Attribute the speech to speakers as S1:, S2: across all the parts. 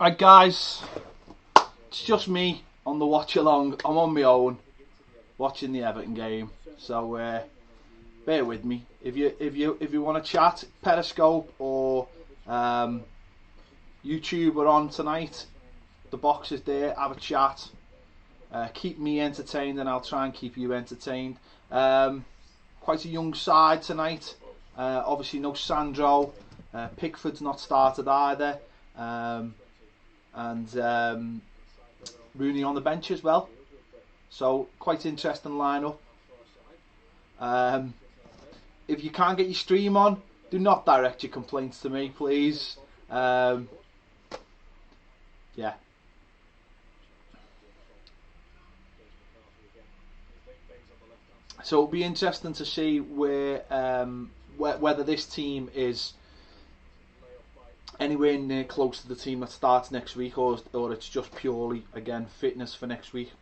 S1: Right, guys, it's just me on the watch along. I'm on my own watching the Everton game, so bear with me. If you want to chat, Periscope or YouTube are on tonight. The box is there. Have a chat. Keep me entertained, and I'll try and keep you entertained. Quite a young side tonight. Obviously, no Sandro. Pickford's not started either. And Rooney on the bench as well. So, quite interesting lineup. If you can't get your stream on, do not direct your complaints to me, please. Yeah. So it'll be interesting to see whether this team is anywhere near close to the team that starts next week, or it's just purely, again, fitness for next week,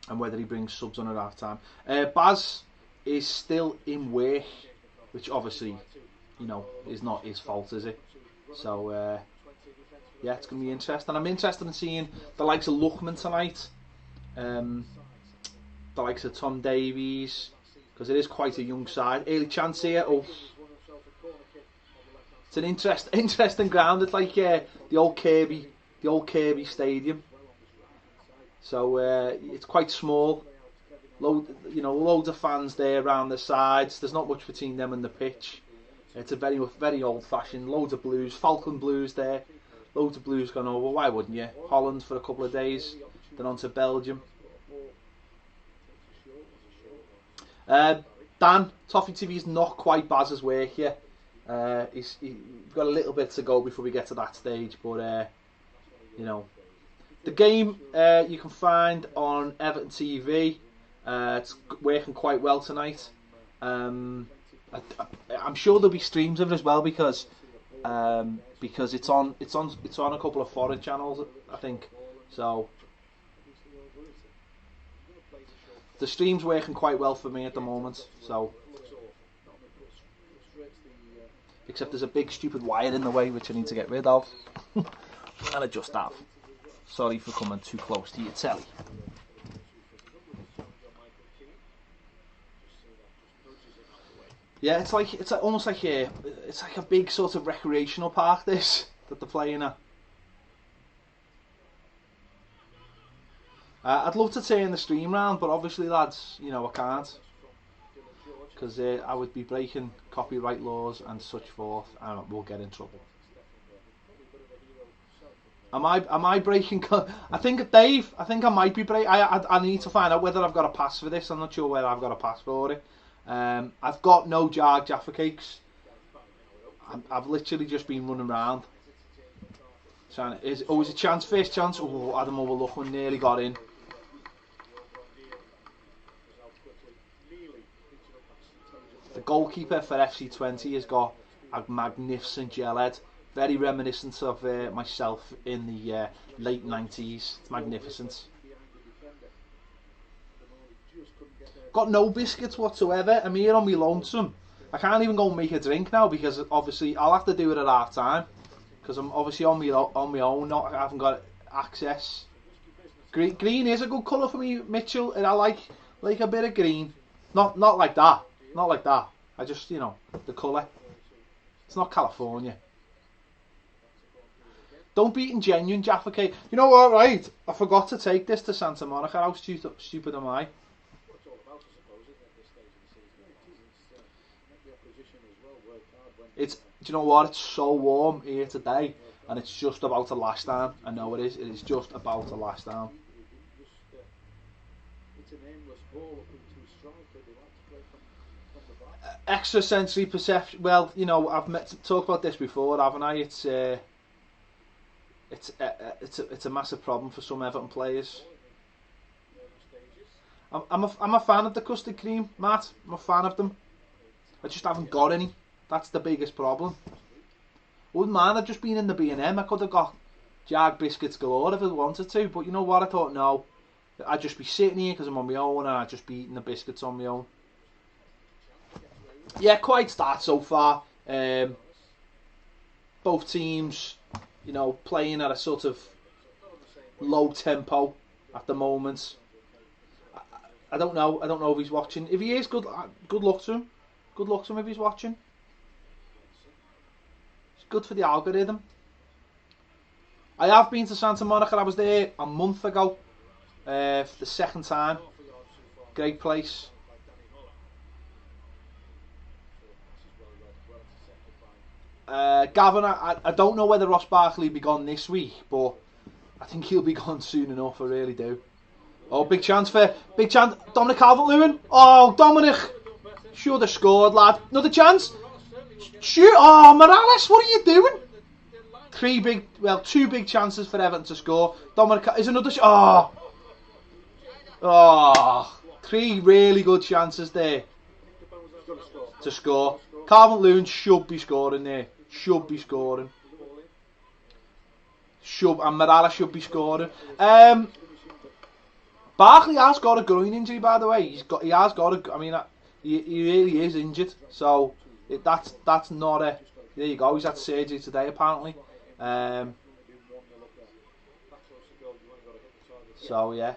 S1: and whether he brings subs on at half time. Baz is still in work, which obviously, is not his fault, is it? So yeah, it's going to be interesting. I'm interested in seeing the likes of Lookman tonight, the likes of Tom Davies, because it is quite a young side. Early chance here. Oh, it's an interesting ground. It's like the old Kirby Stadium. So it's quite small. Loads of fans there around the sides. There's not much between them and the pitch. It's a very, very old-fashioned. Loads of blues, Falcon blues there. Loads of blues gone over. Why wouldn't you? Holland for a couple of days, then on to Belgium. Dan, Toffee TV is not quite Baz's work yet. He's got a little bit to go before we get to that stage, but the game you can find on Everton TV. It's working quite well tonight. I'm sure there'll be streams of it as well because it's on a couple of foreign channels, I think. So the stream's working quite well for me at the moment. So. Except there's a big stupid wire in the way which I need to get rid of. And I just have. Sorry for coming too close to your telly. Yeah, it's almost like it's like a big sort of recreational park that they're playing at. I'd love to turn the stream round, but obviously, lads, I can't. Because I would be breaking copyright laws and such forth, and we'll get in trouble. Am I breaking? I think Dave. I think I might be breaking. I need to find out whether I've got a pass for this. I'm not sure whether I've got a pass for it. I've got no Jaffa Cakes. I've literally just been running around. Is a chance, first chance. Oh, Adam Overlookman nearly got in. The goalkeeper for FC20 has got a magnificent gel head, very reminiscent of myself in the late 90s. It's magnificent. Got no biscuits whatsoever. I'm here on my lonesome. I can't even go and make a drink now because obviously I'll have to do it at half time because I'm obviously on my own. I haven't got access. Green is a good colour for me, Mitchell, and I like a bit of green. Not like that. Not like that. I just, the colour. It's not California. Don't be eating genuine Jaffa Cake. You know what, right? I forgot to take this to Santa Monica. How stupid am I? Do you know what? It's so warm here today, and it's just about to lash down. I know it is. It is just about to lash down. Extrasensory perception. Well, I've talked about this before, haven't I? It's a massive problem for some Everton players. I'm a fan of the custard cream, Matt. I'm a fan of them. I just haven't got any. That's the biggest problem. Wouldn't mind. I've just been in the B&M. I could have got Jag biscuits galore if I wanted to, but you know what? I thought no. I'd just be sitting here because I'm on my own, and I'd just be eating the biscuits on my own. Yeah, quite start so far. both teams, you know, playing at a sort of low tempo at the moment. I don't know. I don't know if he's watching. If he is, good luck to him. Good luck to him if he's watching. It's good for the algorithm. I have been to Santa Monica. I was there a month ago for the second time. Great place. Gavin, I don't know whether Ross Barkley will be gone this week, but I think he'll be gone soon enough. I really do. Oh, big chance. Dominic Calvert-Lewin. Oh, Dominic should have scored, lad. Another chance. Shoot. Oh, Morales, what are you doing? Two big chances for Everton to score. Dominic is another. Three really good chances there to score. Calvert-Lewin should be scoring there. Should be scoring. And Morales should be scoring. Barkley has got a groin injury, by the way. He really is injured. So that's not a. There you go. He's had surgery today, apparently. So yeah.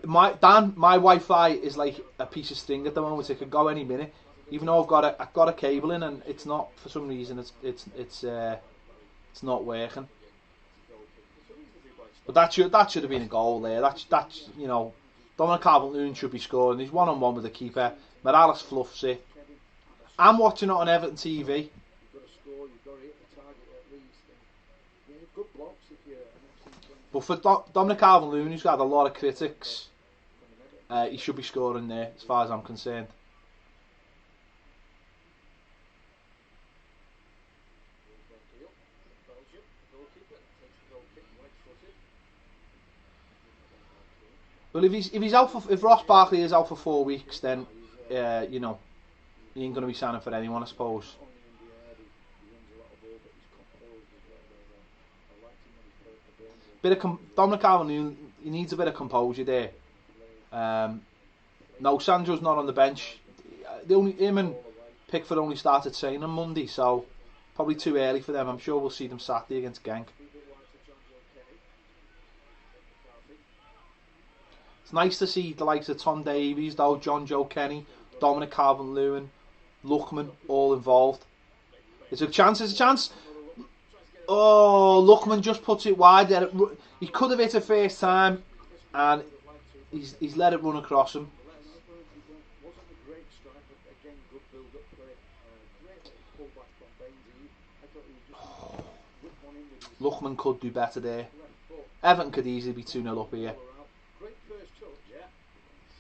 S1: My Wi-Fi is like a piece of string at the moment. It could go any minute. Even though I've got a cable in, and it's not, for some reason it's not working. But that should have been a goal there. That's you know, Dominic Calvert-Lewin should be scoring. He's 1-on-1 with the keeper. Morales fluffs it. I'm watching it on Everton TV. But for Dominic Calvert-Lewin, who's got a lot of critics, he should be scoring there, as far as I'm concerned. Well, if Ross Barkley is out for 4 weeks, then you know, he ain't going to be signing for anyone, I suppose. Dominic Calvert-Lewin, he needs a bit of composure there. No, Sandro's not on the bench. Him and Pickford only started training on Monday, so probably too early for them. I'm sure we'll see them Saturday against Genk. It's nice to see the likes of Tom Davies, though, John Joe Kenny, Dominic Calvert-Lewin, Lookman all involved. It's a chance. Oh, Lookman just puts it wide there. He could have hit it first time, and he's let it run across him. Lookman could do better there. Everton could easily be 2-0 up here.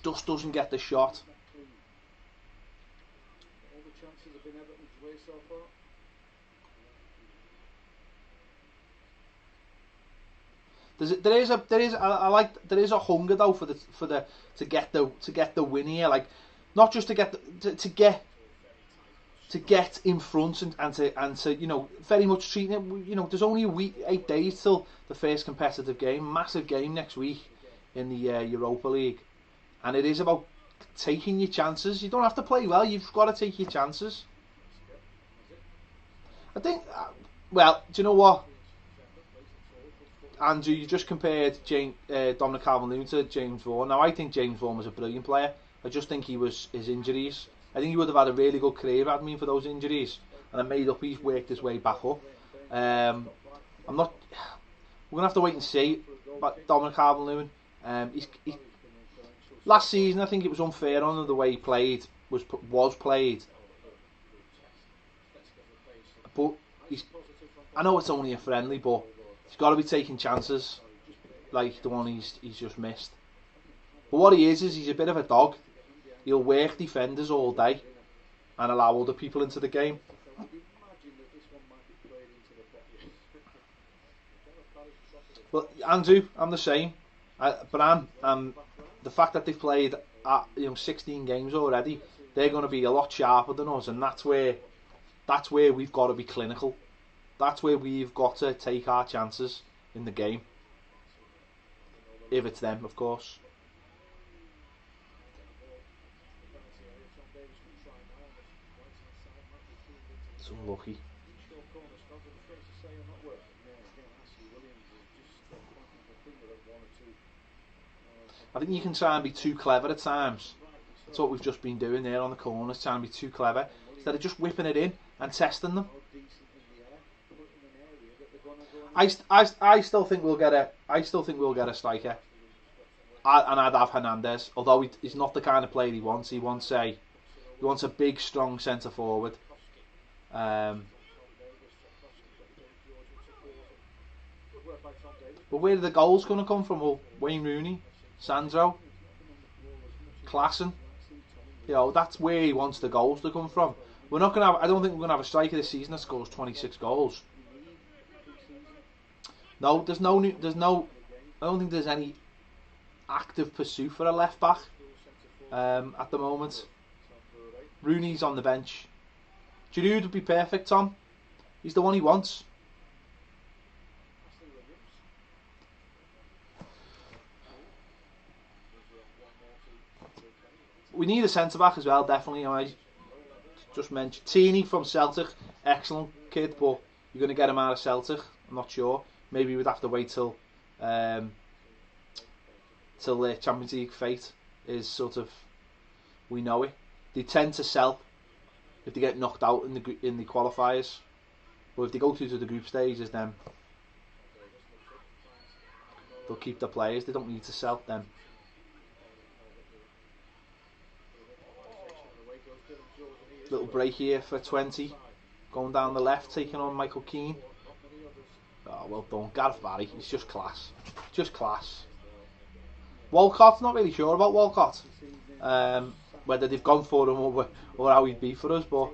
S1: Just doesn't get the shot. There is a hunger though to get the win here, like not just to get in front and to you know, very much treating it, you know, there's only a week, 8 days till the first competitive game, massive game next week in the Europa League, and it is about taking your chances. You don't have to play well, you've got to take your chances. I think, well, do you know what, Andrew, you just compared Dominic Calvert-Lewin to James Vaughan. Now, I think James Vaughan was a brilliant player. I just think his injuries. I think he would have had a really good career had me for those injuries. And I made up, he's worked his way back up. We're going to have to wait and see about Dominic Calvert-Lewin. Last season, I think it was unfair on the way he played, was played. But I know it's only a friendly, but he's got to be taking chances like the one he's just missed. But what he is he's a bit of a dog. He'll work defenders all day and allow other people into the game. Well, Andrew, I'm the same. But the fact that they've played 16 games already, they're going to be a lot sharper than us, and that's where we've got to be clinical. That's where we've got to take our chances in the game. If it's them, of course. It's unlucky. I think you can try and be too clever at times. That's what we've just been doing there on the corners, trying to be too clever instead of just whipping it in and testing them. I still think we'll get a striker. And I'd have Hernandez, although he's not the kind of player he wants. He wants a big, strong centre forward. But where are the goals going to come from? Well, Wayne Rooney, Sandro, Klassen. You know, that's where he wants the goals to come from. We're not going to have. I don't think we're going to have a striker this season that scores 26 goals. No, there's no. I don't think there's any active pursuit for a left back at the moment. Rooney's on the bench. Giroud would be perfect, Tom. He's the one he wants. We need a centre back as well, definitely. I just mentioned Tierney from Celtic, excellent kid, but you're going to get him out of Celtic. I'm not sure. Maybe we'd have to wait till the Champions League fate is sort of, we know it. They tend to sell if they get knocked out in the qualifiers, but if they go through to the group stages, then they'll keep the players. They don't need to sell them. Little break here for 20, going down the left, taking on Michael Keane. Oh, well done, Gareth Barry. He's just class, just class. Walcott, not really sure about Walcott, whether they've gone for him or how he'd be for us, but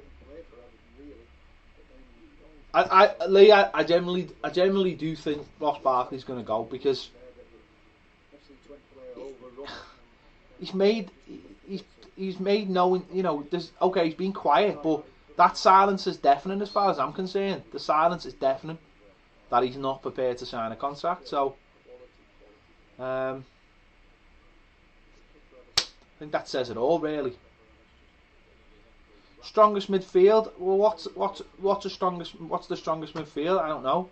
S1: I generally do think Ross Barkley's going to go, because he's made knowing, you know, he's been quiet, but that silence is deafening as far as I'm concerned. The silence is deafening that he's not prepared to sign a contract. So I think that says it all, really. Strongest midfield. Well, what's the strongest midfield? I don't know,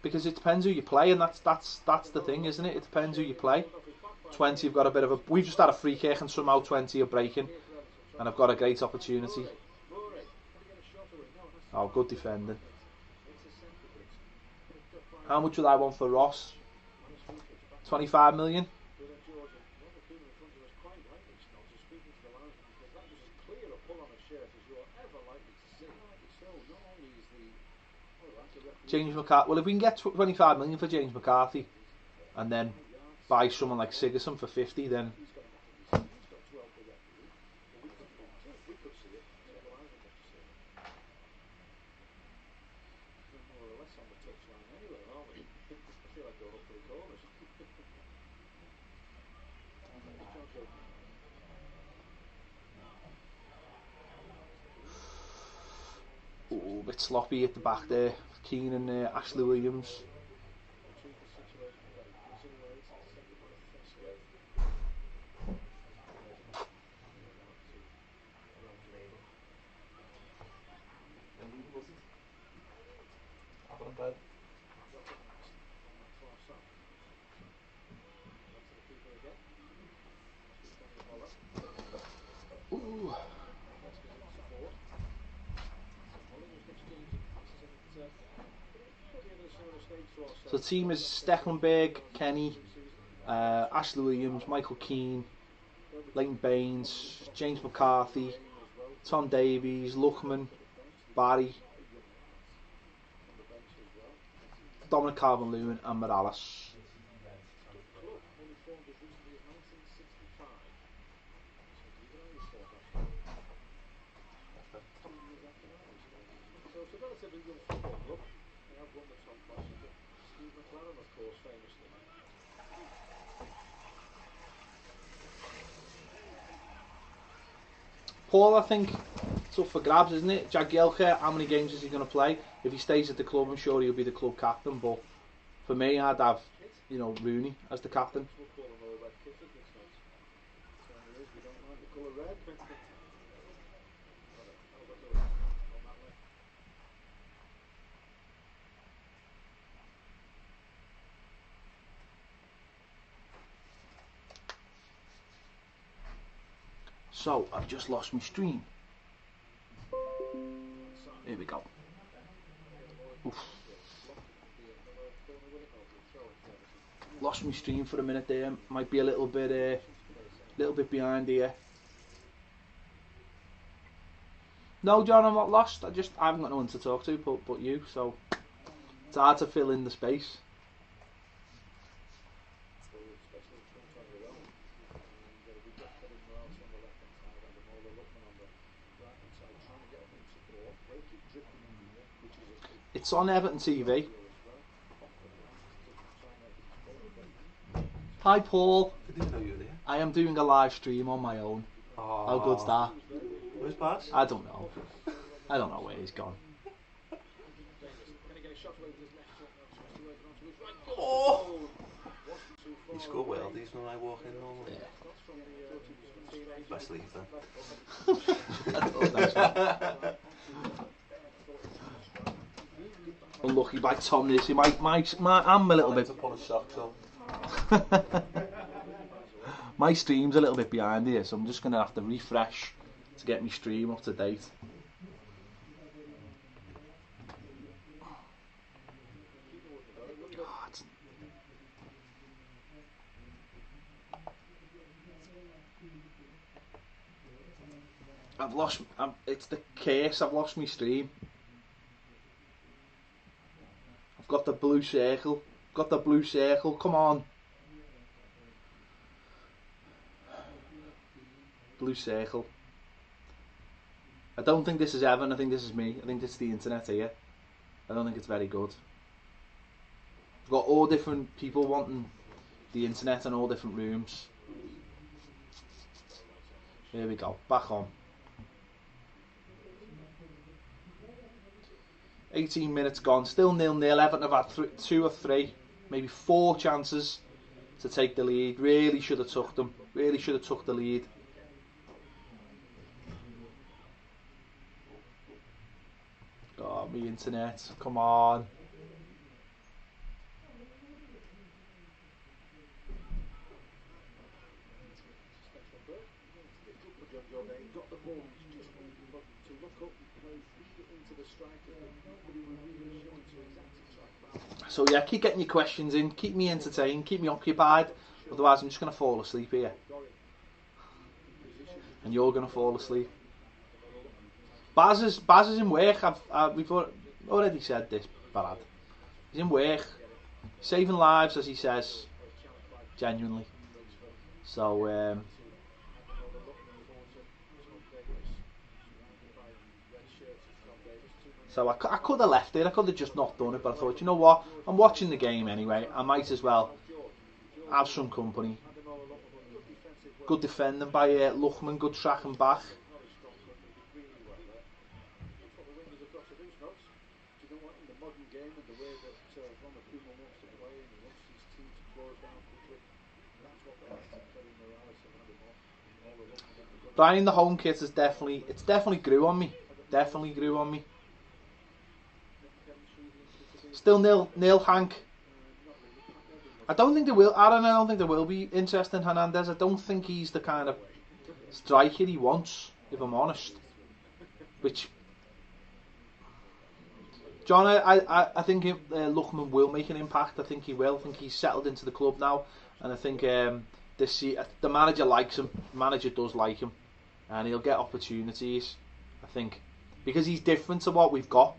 S1: because it depends who you play, and that's the thing, isn't it? It depends who you play. 20 have got a bit of a. We've just had a free kick and somehow 20 are breaking, and I've got a great opportunity. Oh, good defending. How much would I want for Ross? 25 million. James McCarthy. Well, if we can get 25 million for James McCarthy, and then buy someone like Sigurdsson for 50, then a bit sloppy at the back there. Keane and Ashley Williams. Ooh. So the team is Stecklenberg, Kenny, Ashley Williams, Michael Keane, Leighton Baines, James McCarthy, Tom Davies, Lookman, Barry, Dominic Calvert-Lewin and Morales. Paul, I think it's up for grabs, isn't it? Jagielka, how many games is he going to play? If he stays at the club, I'm sure he'll be the club captain, but for me, I'd have, you know, Rooney as the captain. So I've just lost my stream. Here we go. Oof. Lost my stream for a minute there. Might be a little bit behind here. No, John, I'm not lost. I haven't got no one to talk to but you, so it's hard to fill in the space. It's on Everton TV. Hi Paul.
S2: I didn't know you were there.
S1: I am doing a live stream on my own.
S2: Oh.
S1: How good's that?
S2: Where's Baz?
S1: I don't know. I don't know where he's gone.
S2: Oh! He scored worldies when I walk in normally.
S1: Yeah.
S2: Best leave then.
S1: Unlucky by Tom this. I'm a little bit.
S2: To put a socks on.
S1: My stream's a little bit behind here, so I'm just gonna have to refresh to get my stream up to date. I've lost. It's the case. I've lost my stream. I've got the blue circle. Got the blue circle. Come on. Blue circle. I don't think this is Evan. I think this is me. I think this is the internet here. I don't think it's very good. I've got all different people wanting the internet in all different rooms. Here we go. Back on. 18 minutes gone, still 0-0. Everton have had 2 or 3, maybe 4 chances to take the lead. Really should have took them. Really should have took the lead. Oh, me internet. Come on. So yeah, keep getting your questions in, keep me entertained, keep me occupied, otherwise I'm just going to fall asleep here. And you're going to fall asleep. Baz is in work. We've already said this, Brad. He's in work, saving lives, as he says, genuinely. So So I could have left it, I could have just not done it, but I thought, you know what, I'm watching the game anyway, I might as well have some company. Good defending by Luchman, good tracking back. Buying the home kit is definitely grew on me. Definitely grew on me. Still nil Hank. I don't think there will be interest in Hernandez. I don't think he's the kind of striker he wants, if I'm honest. Which, John, I think Luchman will make an impact. I think he will. I think he's settled into the club now, and I think the manager likes him. The manager does like him, and he'll get opportunities. I think because he's different to what we've got.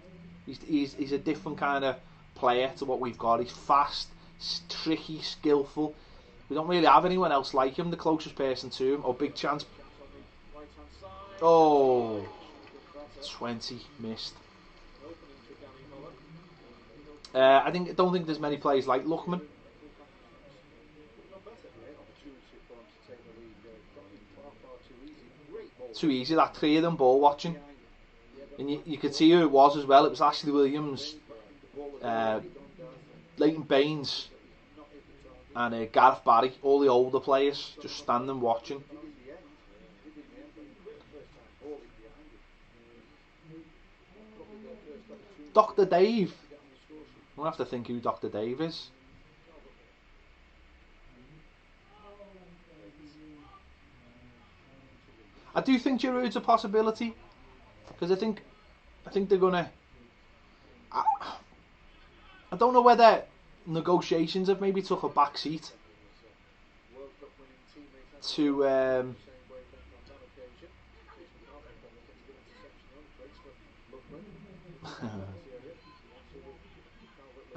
S1: He's a different kind of player to what we've got. He's fast, tricky, skillful. We don't really have anyone else like him. The closest person to him, big chance. Oh, 20 missed. I don't think there's many players like Luchman. Too easy. That 3 of them ball watching. And you could see who it was as well. It was Ashley Williams, Leighton Baines, and Gareth Barry. All the older players just standing watching. Dr. Dave. I'm going to have to think who Dr. Dave is. I do think Giroud's a possibility because I think they're gonna. I don't know whether negotiations have maybe took a back seat to I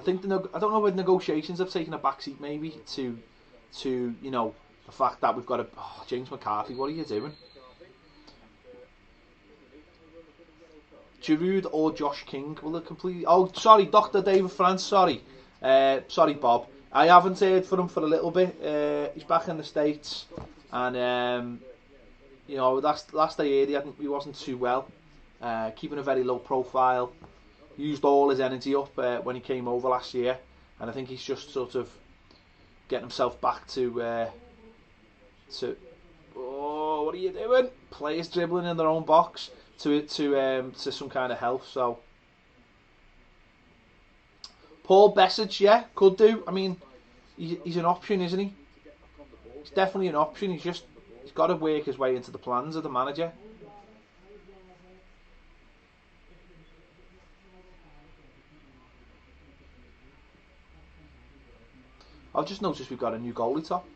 S1: think I don't know whether negotiations have taken a back seat maybe to you know the fact that we've got a James McCarthy. What are you doing? Giroud or Josh King? Will it completely? Oh, sorry, Dr. David France. Sorry, sorry, Bob. I haven't heard from him for a little bit. He's back in the States, and you know, last I heard, he wasn't too well. Keeping a very low profile. Used all his energy up when he came over last year, and I think he's just sort of getting himself back to oh, what are you doing? Players dribbling in their own box to some kind of health. So Paul Bessage, yeah, could do. I mean, he's an option, isn't he? He's definitely an option. He's got to work his way into the plans of the manager. I've just noticed we've got a new goalie top.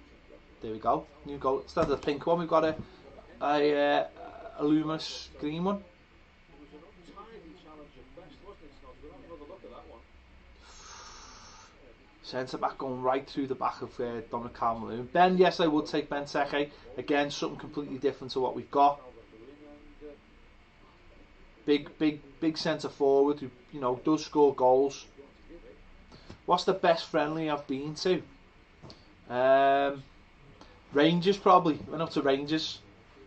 S1: There we go. New goal. Instead of the pink one, we've got a luminous green one. Centre back going right through the back of Dominic Calvert-Lewin. Ben, yes, I would take Benteke. Again, something completely different to what we've got. Big centre forward who, you know, does score goals. What's the best friendly I've been to? Rangers probably. Went up to Rangers.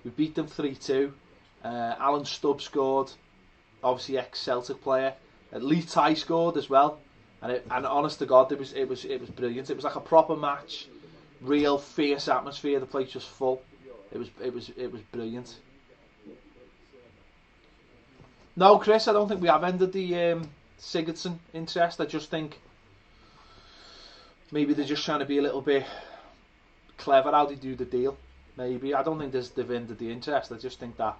S1: We beat them 3-2. Alan Stubbs scored. Obviously ex-Celtic player. Lee Ty scored as well. And honest to God, it was brilliant. It was like a proper match. Real fierce atmosphere. The place was full. It was brilliant. No, Chris, I don't think we have ended the Sigurdsson interest. I just think maybe they're just trying to be a little bit clever how they do the deal. Maybe. I don't think they've ended the interest. I just think that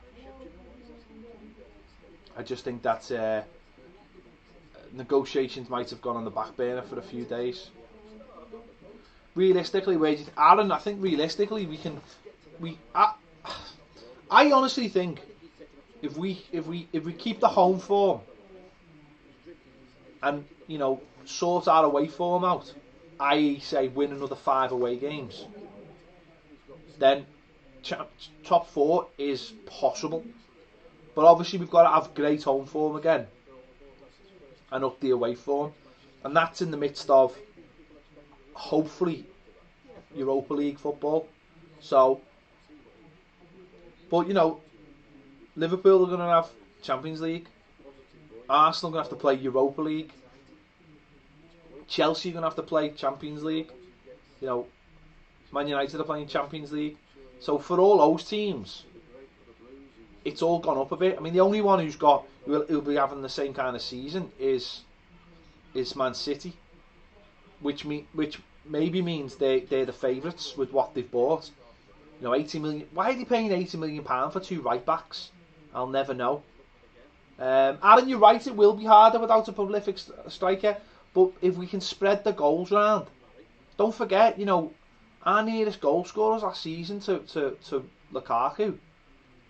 S1: negotiations might have gone on the back burner for a few days. Realistically, Aaron, I think realistically I honestly think if we keep the home form and, you know, sort our away form out, i.e. say win another 5 away games, then top 4 is possible. But obviously we've got to have great home form again and up the away form, and that's in the midst of hopefully Europa League football. So, but you know, Liverpool are going to have Champions League, Arsenal are going to have to play Europa League, Chelsea are going to have to play Champions League, you know, Man United are playing Champions League. So for all those teams, it's all gone up a bit. I mean, the only one who'll be having the same kind of season is Man City, which maybe means they're the favourites with what they've bought. You know, 80 million. Why are they paying £80 million for 2 right backs? I'll never know. Aaron, you're right. It will be harder without a prolific striker. But if we can spread the goals around, don't forget, you know, our nearest goal scorers last season to Lukaku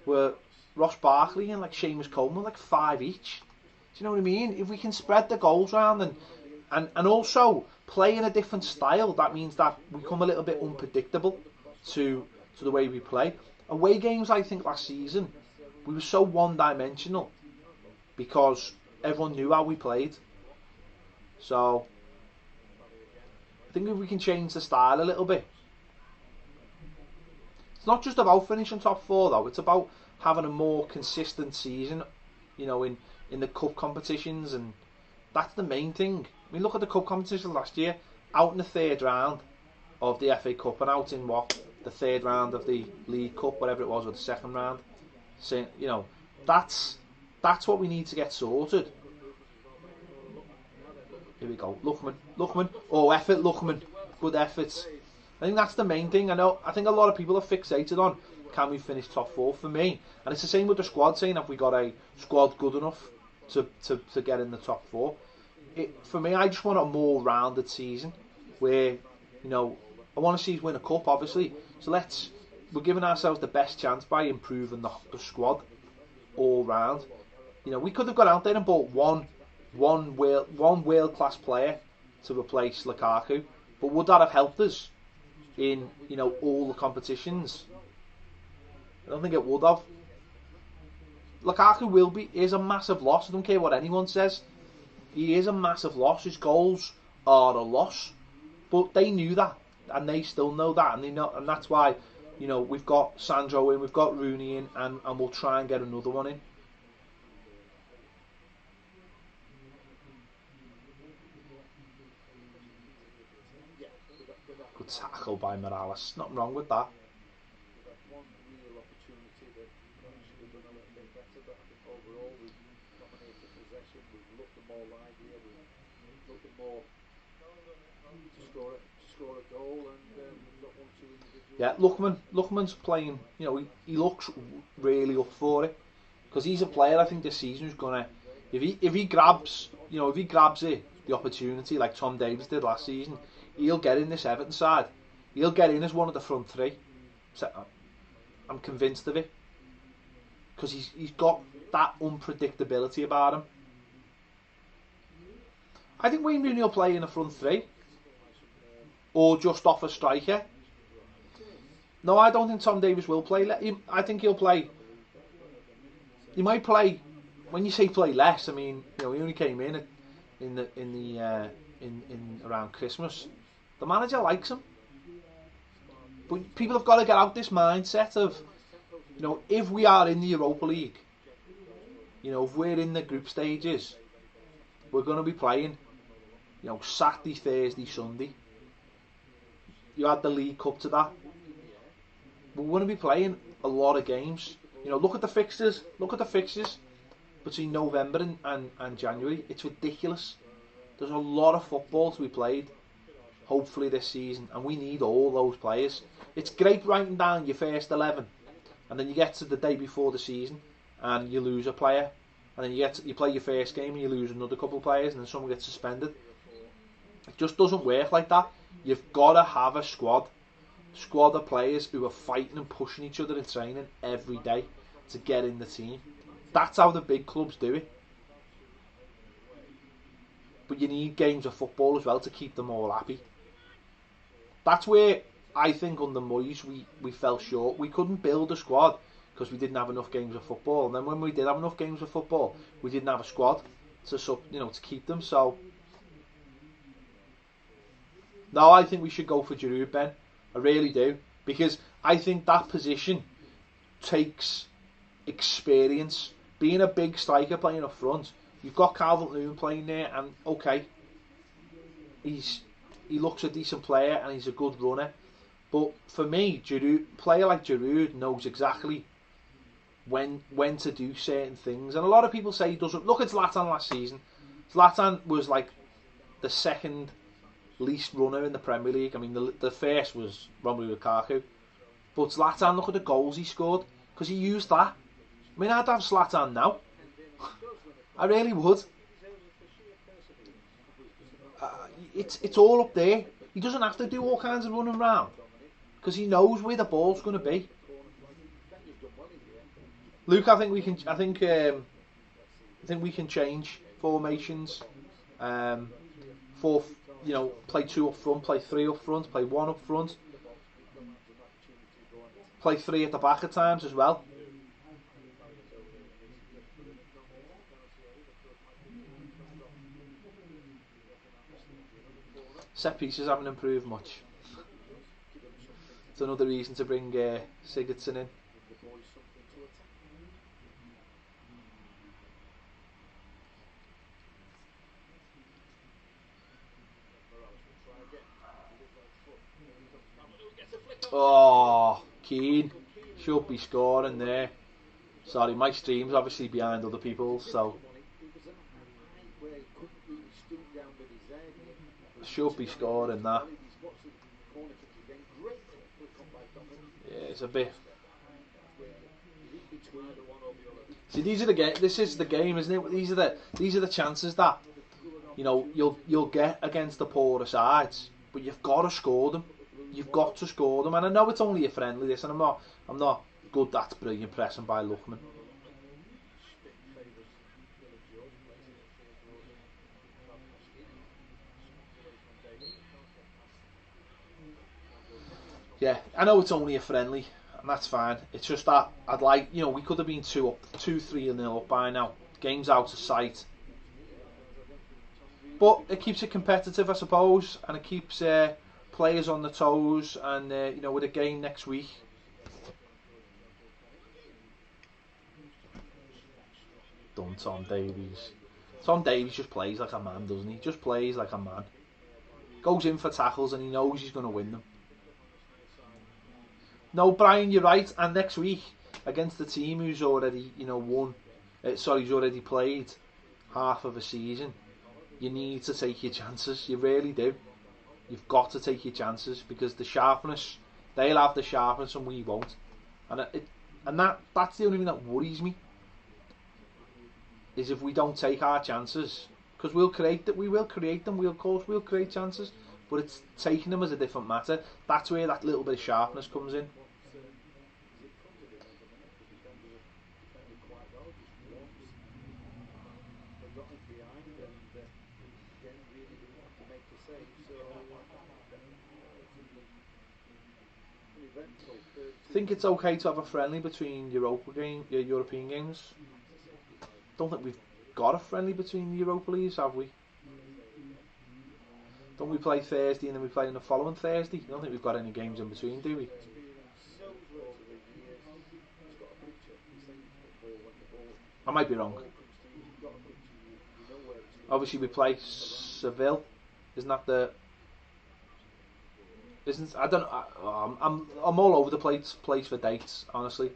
S1: were Ross Barkley and like Seamus Coleman, like 5 each. Do you know what I mean? If we can spread the goals around and also play in a different style, that means that we become a little bit unpredictable to the way we play. Away games, I think last season, we were so one-dimensional because everyone knew how we played. So I think if we can change the style a little bit. It's not just about finishing top 4 though, it's about having a more consistent season, you know, in the cup competitions, and that's the main thing. I mean, look at the cup competition last year, out in the 3rd round of the FA Cup and out in the 3rd round of the League Cup, whatever it was, or the 2nd round. So, you know, that's what we need to get sorted. Here we go, Lookman. Oh, Lookman. Good efforts. I think that's the main thing. I think a lot of people are fixated on can we finish top 4 for me? And it's the same with the squad, saying have we got a squad good enough to get in the top 4? For me, I just want a more rounded season where, I want to see us win a cup, obviously. So we're giving ourselves the best chance by improving the squad all round. We could have got out there and bought one world class player to replace Lukaku, but would that have helped us in all the competitions? I don't think it would have. Lukaku is a massive loss. I don't care what anyone says. He is a massive loss. His goals are a loss, but they knew that, and they still know that, and that's why we've got Sandro in, we've got Rooney in, and we'll try and get another one in. Good tackle by Morales. Nothing wrong with that.
S3: One real opportunity that should have done a little bit better, but I think overall we've dominated possession, we've looked more livelier, we've looked more to score a goal, and we've got 1-2 individuals.
S1: Yeah, Lookman's playing, he looks really up for it, because he's a player I think this season who's gonna, if he grabs the opportunity like Tom Davies did last season, he'll get in this Everton side. He'll get in as one of the front 3. So I'm convinced of it, because he's got that unpredictability about him. I think Wayne Rooney will play in the front 3, or just off a striker. No, I don't think Tom Davies will play. I think he'll play. He might play. When you say play less, I mean he only came in around Christmas. The manager likes him, but people have got to get out this mindset of, if we are in the Europa League, if we're in the group stages, we're going to be playing, Saturday, Thursday, Sunday. You add the League Cup to that. We're going to be playing a lot of games. Look at the fixtures. Look at the fixtures between November and January. It's ridiculous. There's a lot of football to be played, hopefully this season, and we need all those players. It's great writing down your first 11, and then you get to the day before the season and you lose a player, and then you play your first game and you lose another couple of players, and then someone gets suspended. It just doesn't work like that. You've got to have a squad of players who are fighting and pushing each other in training every day to get in the team. That's how the big clubs do it. But you need games of football as well to keep them all happy. That's where I think under Moyes we fell short. We couldn't build a squad because we didn't have enough games of football. And then when we did have enough games of football, we didn't have a squad to keep them. So no, I think we should go for Giroud, Ben. I really do, because I think that position takes experience. Being a big striker playing up front, you've got Calvert-Lewin playing there, and okay, he looks a decent player and he's a good runner. But for me, player like Giroud knows exactly when to do certain things. And a lot of people say he doesn't. Look at Zlatan last season. Zlatan was like the second least runner in the Premier League. I mean, the first was Romelu Lukaku. But Zlatan, look at the goals he scored, because he used that. I mean, I'd have Zlatan now. I really would. It's all up there. He doesn't have to do all kinds of running around, because he knows where the ball's going to be. Luke, I think we can. I think we can change formations. Play 2 up front, play 3 up front, play 1 up front, play 3 at the back at times as well. Set pieces haven't improved much. It's another reason to bring Sigurdsson in. Oh, Keane should be scoring there. Sorry, my stream's obviously behind other people's, so should be scoring that. Yeah, it's a bit See, these are the game. This is the game, isn't it? These are the chances that you'll get against the poorer sides, but you've got to score them. You've got to score them, and I know it's only a friendly. This, and I'm not good. That's brilliant pressing by Lookman. Yeah, I know it's only a friendly, and that's fine. It's just that I'd like, we could have been 2-3-0 up by now. Game's out of sight. But it keeps it competitive, I suppose, and it keeps players on the toes, and with a game next week. Done, Tom Davies. Tom Davies just plays like a man, doesn't he? Just plays like a man. Goes in for tackles and he knows he's going to win them. No, Brian, you're right. And next week, against the team who's already, who's already played half of a season, you need to take your chances. You really do. You've got to take your chances, because the sharpness, they'll have the sharpness and we won't. And that's the only thing that worries me, is if we don't take our chances, because we will create them. Of course we'll create chances, but it's taking them as a different matter. That's where that little bit of sharpness comes in. Think it's okay to have a friendly between European games? Don't think we've got a friendly between the Europa Leagues, have we? Don't we play Thursday and then we play on the following Thursday? I don't think we've got any games in between, do we? I might be wrong. Obviously we play Seville. Isn't that the... I don't know. I'm all over the place for dates, honestly.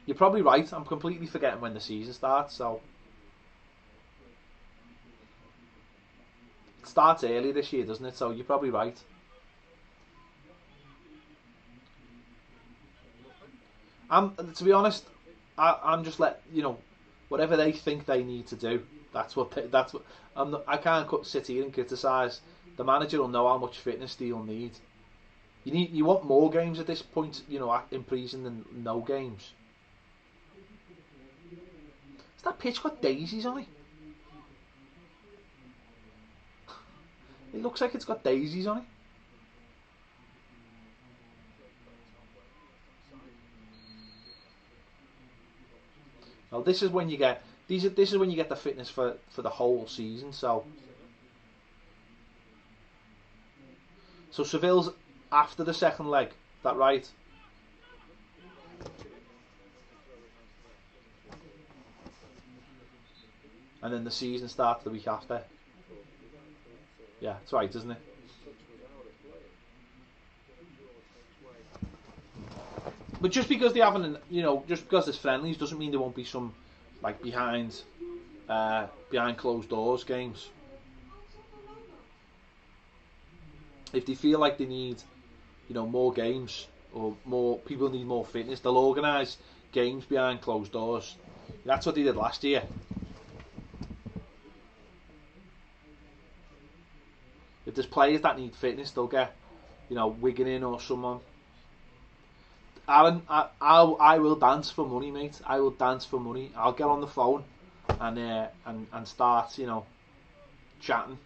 S1: You're probably right. I'm completely forgetting when the season starts. So it starts early this year, doesn't it? So you're probably right. To be honest, I'm just whatever they think they need to do. That's what. I can't sit here and criticise. The manager will know how much fitness he'll need. You want more games at this point, in pre-season than no games. Has that pitch got daisies on it? It looks like it's got daisies on it. Well, this is when you get this is when you get the fitness for the whole season. So Seville's after the second leg. Is that right? And then the season starts the week after. Yeah, that's right, isn't it? But just because they haven't, just because there's friendlies doesn't mean there won't be some behind closed doors games. If they feel like they need, more games, or more people need more fitness, they'll organise games behind closed doors. That's what they did last year. If there's players that need fitness, they'll get, Wigan in or someone. Alan, I will dance for money, mate. I will dance for money. I'll get on the phone and start, chatting.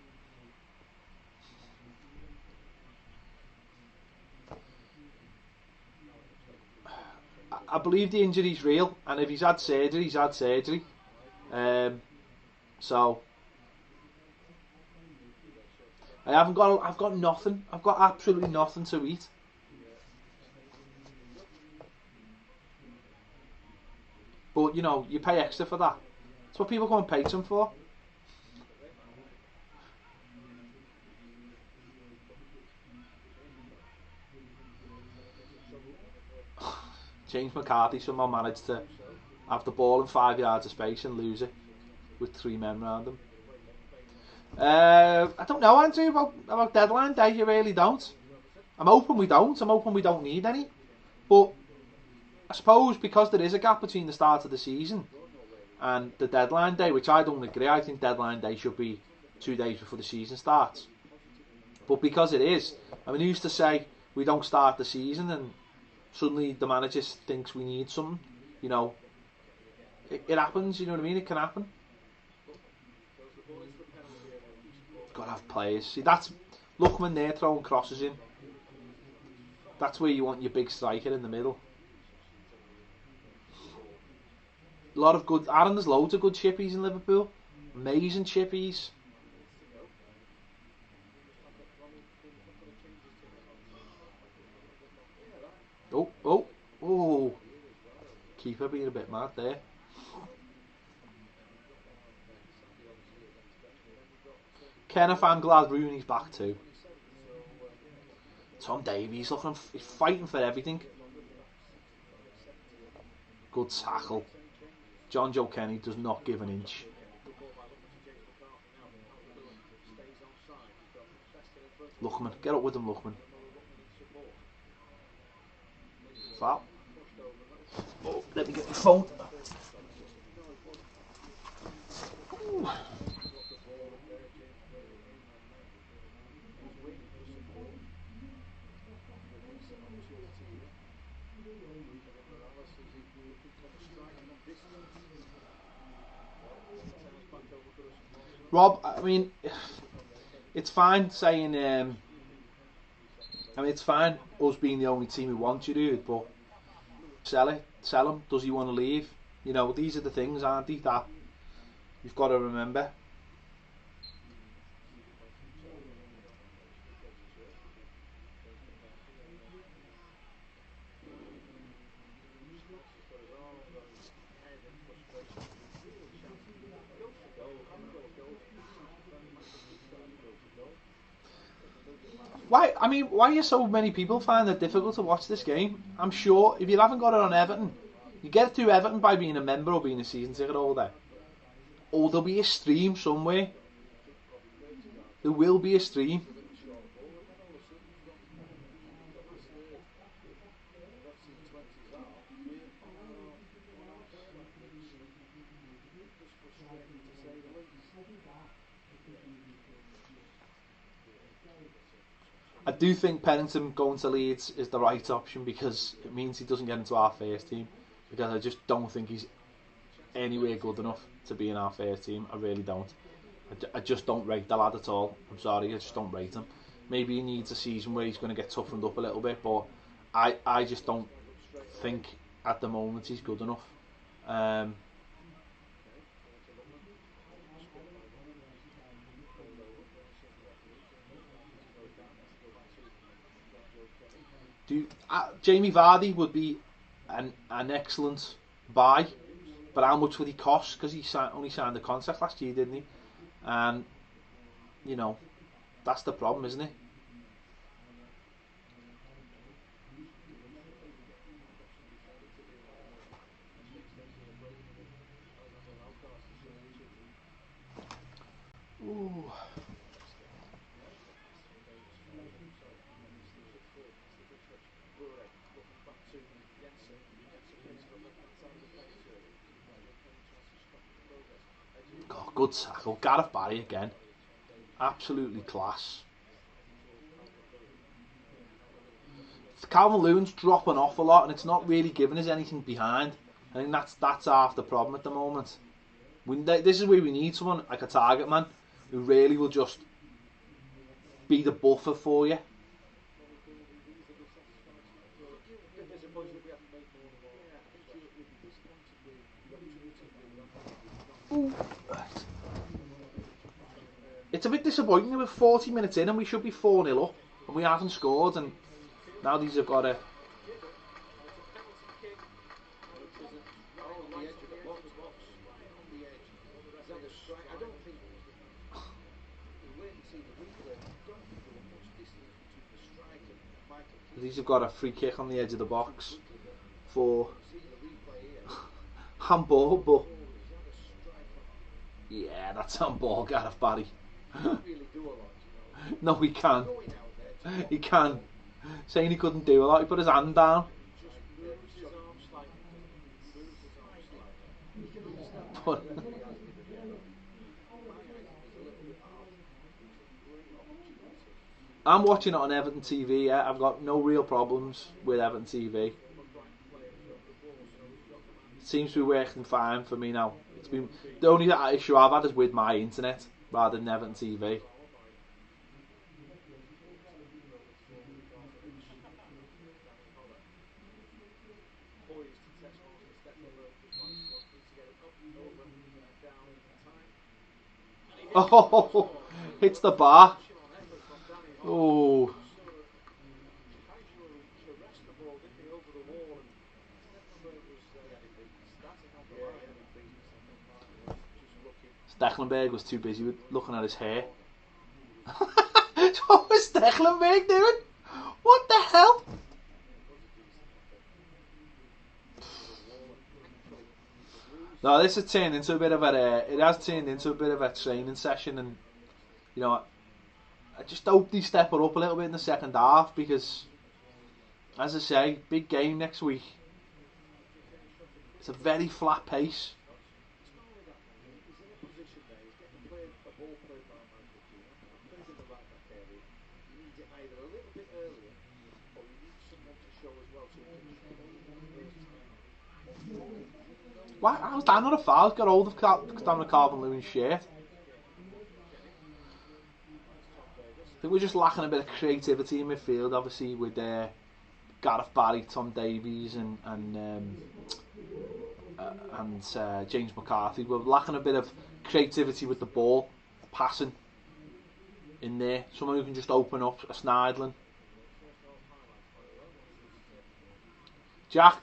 S1: I believe the injury's real, and if he's had surgery, he's had surgery. So I've got nothing. I've got absolutely nothing to eat. But you pay extra for that. That's what people go on Patreon for. James McCarthy somehow managed to have the ball in 5 yards of space and lose it with 3 men around him. I don't know, Andrew, about deadline day. You really don't. I'm hoping we don't. I'm hoping we don't need any. But I suppose because there is a gap between the start of the season and the deadline day, which I don't agree. I think deadline day should be 2 days before the season starts. But because it is, I mean, who's to say we don't start the season and suddenly the manager thinks we need something? You know, it happens. You know what I mean? It can happen. Got to have players. See, that's Lookman there throwing crosses in. That's where you want your big striker in the middle. A lot of good. Aaron, there's loads of good chippies in Liverpool. Amazing chippies. Oh. Keeper being a bit mad there. Kenneth, I'm glad Rooney's back too. Tom Davies he's fighting for everything. Good tackle. John Joe Kenny does not give an inch. Lookman, get up with him, Lookman. Foul. Oh, let me get my phone. Ooh. Rob, I mean, it's fine saying, it's fine us being the only team who wants you, dude, but sell him. Does he want to leave? You know, these are the things, aren't they, that you've got to remember. Why are so many people find it difficult to watch this game? I'm sure if you haven't got it on Everton, you get it through Everton by being a member or being a season ticket holder. Or there'll be a stream somewhere. There will be a stream. I do think Pennington going to Leeds is the right option because it means he doesn't get into our first team. Because I just don't think he's anywhere good enough to be in our first team. I really don't. I just don't rate the lad at all. I'm sorry, I just don't rate him. Maybe he needs a season where he's going to get toughened up a little bit, but I just don't think at the moment he's good enough. Jamie Vardy would be an excellent buy, but how much would he cost? Because he only signed the contract last year, didn't he? And you know, that's the problem, isn't it? Ooh. God, good tackle. Gareth Barry again. Absolutely class. Calvin Lewin's dropping off a lot and it's not really giving us anything behind. I think that's half the problem at the moment. This is where we need someone like a target man who really will just be the buffer for you. Ooh. It's a bit disappointing. We're 40 minutes in and we should be 4-0 up and we haven't scored, and now these have got a free kick on the edge of the box for handball, but yeah, that's handball, Gareth Barry. No, he can. He can. saying he couldn't do a lot. He put his hand down.
S3: just moves his arm slightly, moves his arm slightly. You can understand
S1: But
S3: that he has given it, but my eyes it was a little bit harsh. It was a great opportunity.
S1: I'm watching it on Everton TV. Yeah, I've got no real problems with Everton TV. It seems to be working fine for me now. It's been the only issue I've had is with my internet rather than Everton TV. Oh, hits the bar. Oh. Stecklenberg was too busy with looking at his hair. What was Stecklenberg doing? What the hell? No, this has turned into a bit of a training session, and you know, I just hope they step it up a little bit in the second half because, as I say, big game next week. It's a very flat pace. Why? How's that not a foul? Got hold of Dominic Calvert-Lewin's shirt. I think we're just lacking a bit of creativity in midfield, obviously with Gareth Barry, Tom Davies, and James McCarthy. We're lacking a bit of creativity with the ball, passing in there. Someone who can just open up a Schneidlin. Jack,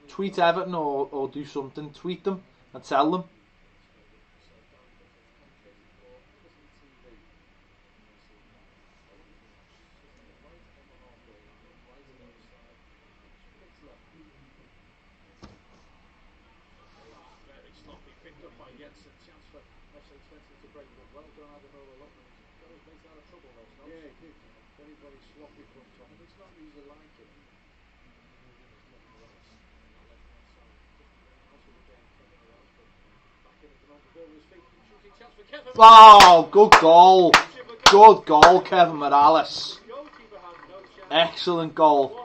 S1: tweet Everton or do something. Tweet them and tell them. Oh, good goal. Good goal, Kevin Morales. Excellent goal.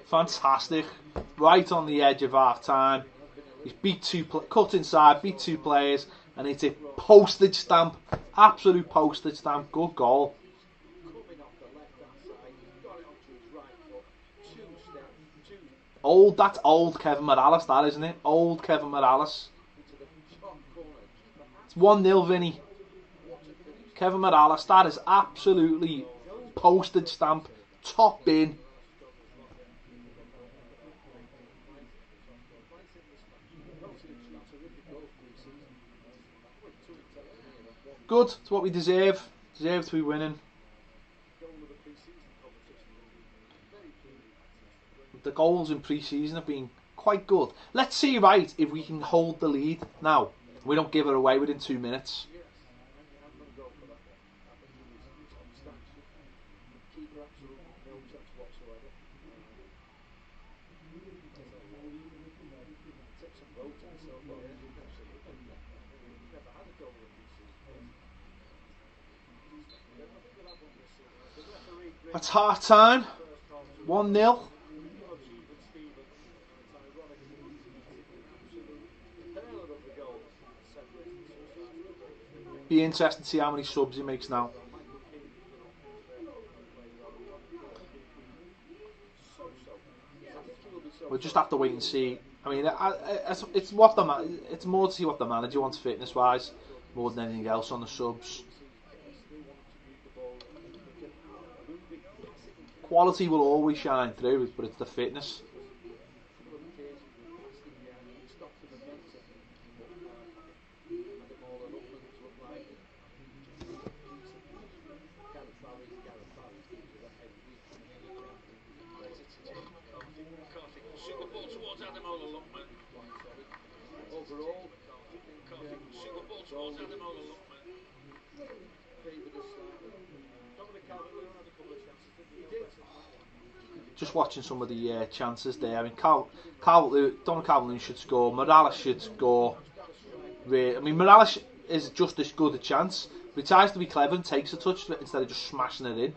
S1: Fantastic. Right on the edge of half time. He's cut inside, beat two players, and it's a postage stamp. Absolute postage stamp. Good goal. That's old Kevin Morales, that isn't it? Old Kevin Morales. It's 1-0, Vinny. Kevin Morales, that is absolutely postage stamp. Top bin. Good, it's what we deserve. Deserve to be winning. The goals in pre-season have been quite good. Let's see, right, if we can hold the lead now. We don't give it away within 2 minutes. That's half time. 1-0. Be interesting to see how many subs he makes now. We'll just have to wait and see. I mean, it's more to see what the manager wants fitness wise, more than anything else on the subs. Quality will always shine through, but it's the fitness. Just watching some of the chances there. I mean, Donald Calvin-Lewin should score. Morales should score. I mean, Morales is just as good a chance. But he tries to be clever and takes a touch instead of just smashing it in.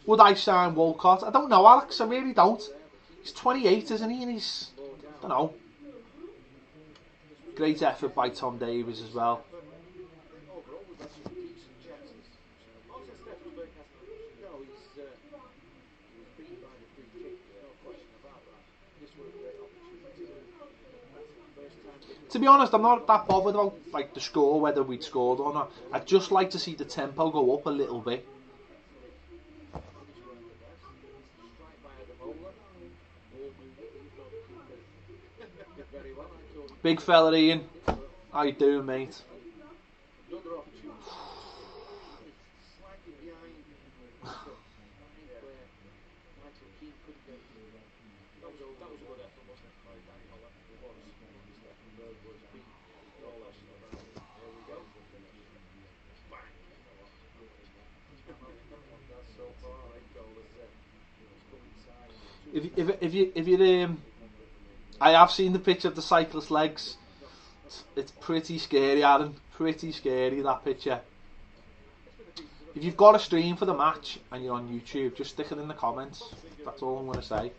S1: Would I sign Walcott? I don't know, Alex. I really don't. He's 28, isn't he? And he's, I don't know. Great effort by Tom Davies as well. To be honest, I'm not that bothered about like the score, whether we'd scored or not. I'd just like to see the tempo go up a little bit. Big fella Ian, how you doing, mate? If you I have seen the picture of the cyclist legs. It's pretty scary, Aaron. Pretty scary, that picture. If you've got a stream for the match and you're on YouTube, just stick it in the comments. That's all I'm going to say.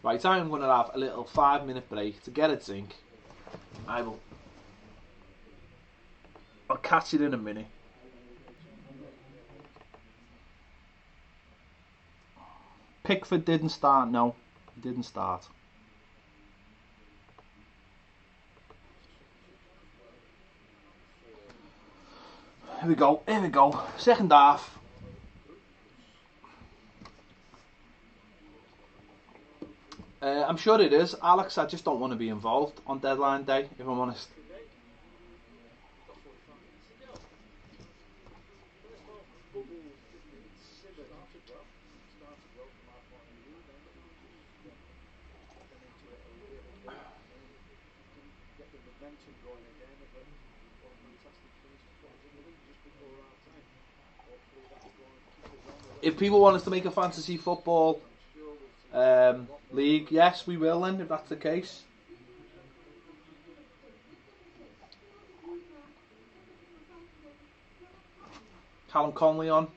S1: Right, I'm going to have a little 5-minute break to get a drink. I'll catch you in a minute. Pickford didn't start, no. He didn't start. Here we go. Second half. I'm sure it is. Alex, I just don't want to be involved on deadline day, if I'm honest. If people want us to make a fantasy football league, yes, we will then, if that's the case. Callum Conley on.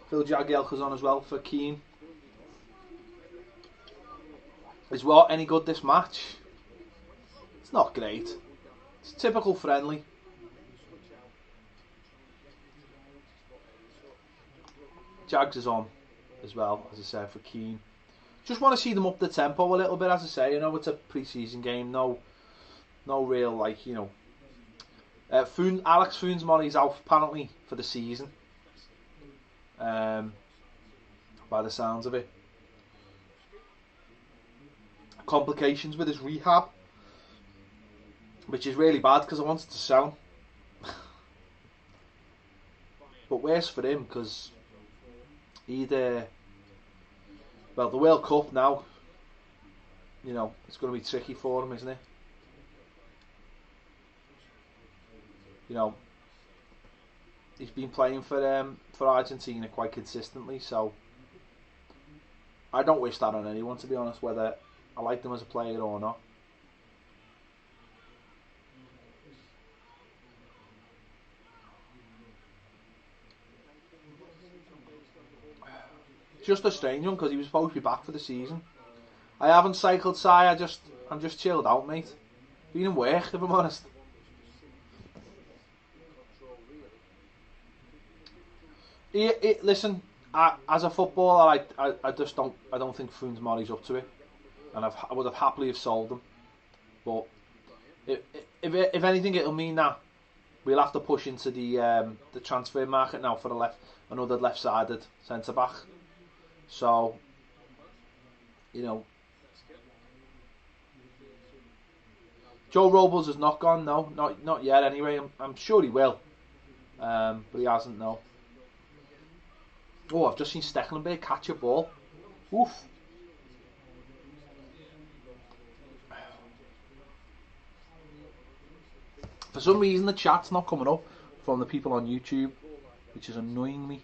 S1: Phil Jagielka's on as well for Keane. Is what any good this match? It's not great. It's typical friendly. Jags is on as well, as I said, for Keane. Just want to see them up the tempo a little bit, as I say. You know, it's a pre-season game. No real, like, you know. Alex Funes-Mori's out apparently for the season. By the sounds of it. Complications with his rehab, which is really bad because I wanted to sell him. But worse for him because the World Cup now, you know, it's going to be tricky for him, isn't it? You know, he's been playing for Argentina quite consistently, so I don't wish that on anyone, to be honest, whether I like them as a player or not. Just a strange one because he was supposed to be back for the season. I haven't cycled, Si. I'm just chilled out, mate. Been in work, if I'm honest. Listen, as a footballer, I don't think Funes-Mori's up to it, and I would have happily have sold him. But if anything, it'll mean that we'll have to push into the transfer market now for another left-sided centre back. So, you know, Joe Robles has not gone, no, not yet. Anyway, I'm sure he will, but he hasn't. No. Oh, I've just seen Stecklenburg catch a ball. Oof. For some reason, the chat's not coming up from the people on YouTube, which is annoying me.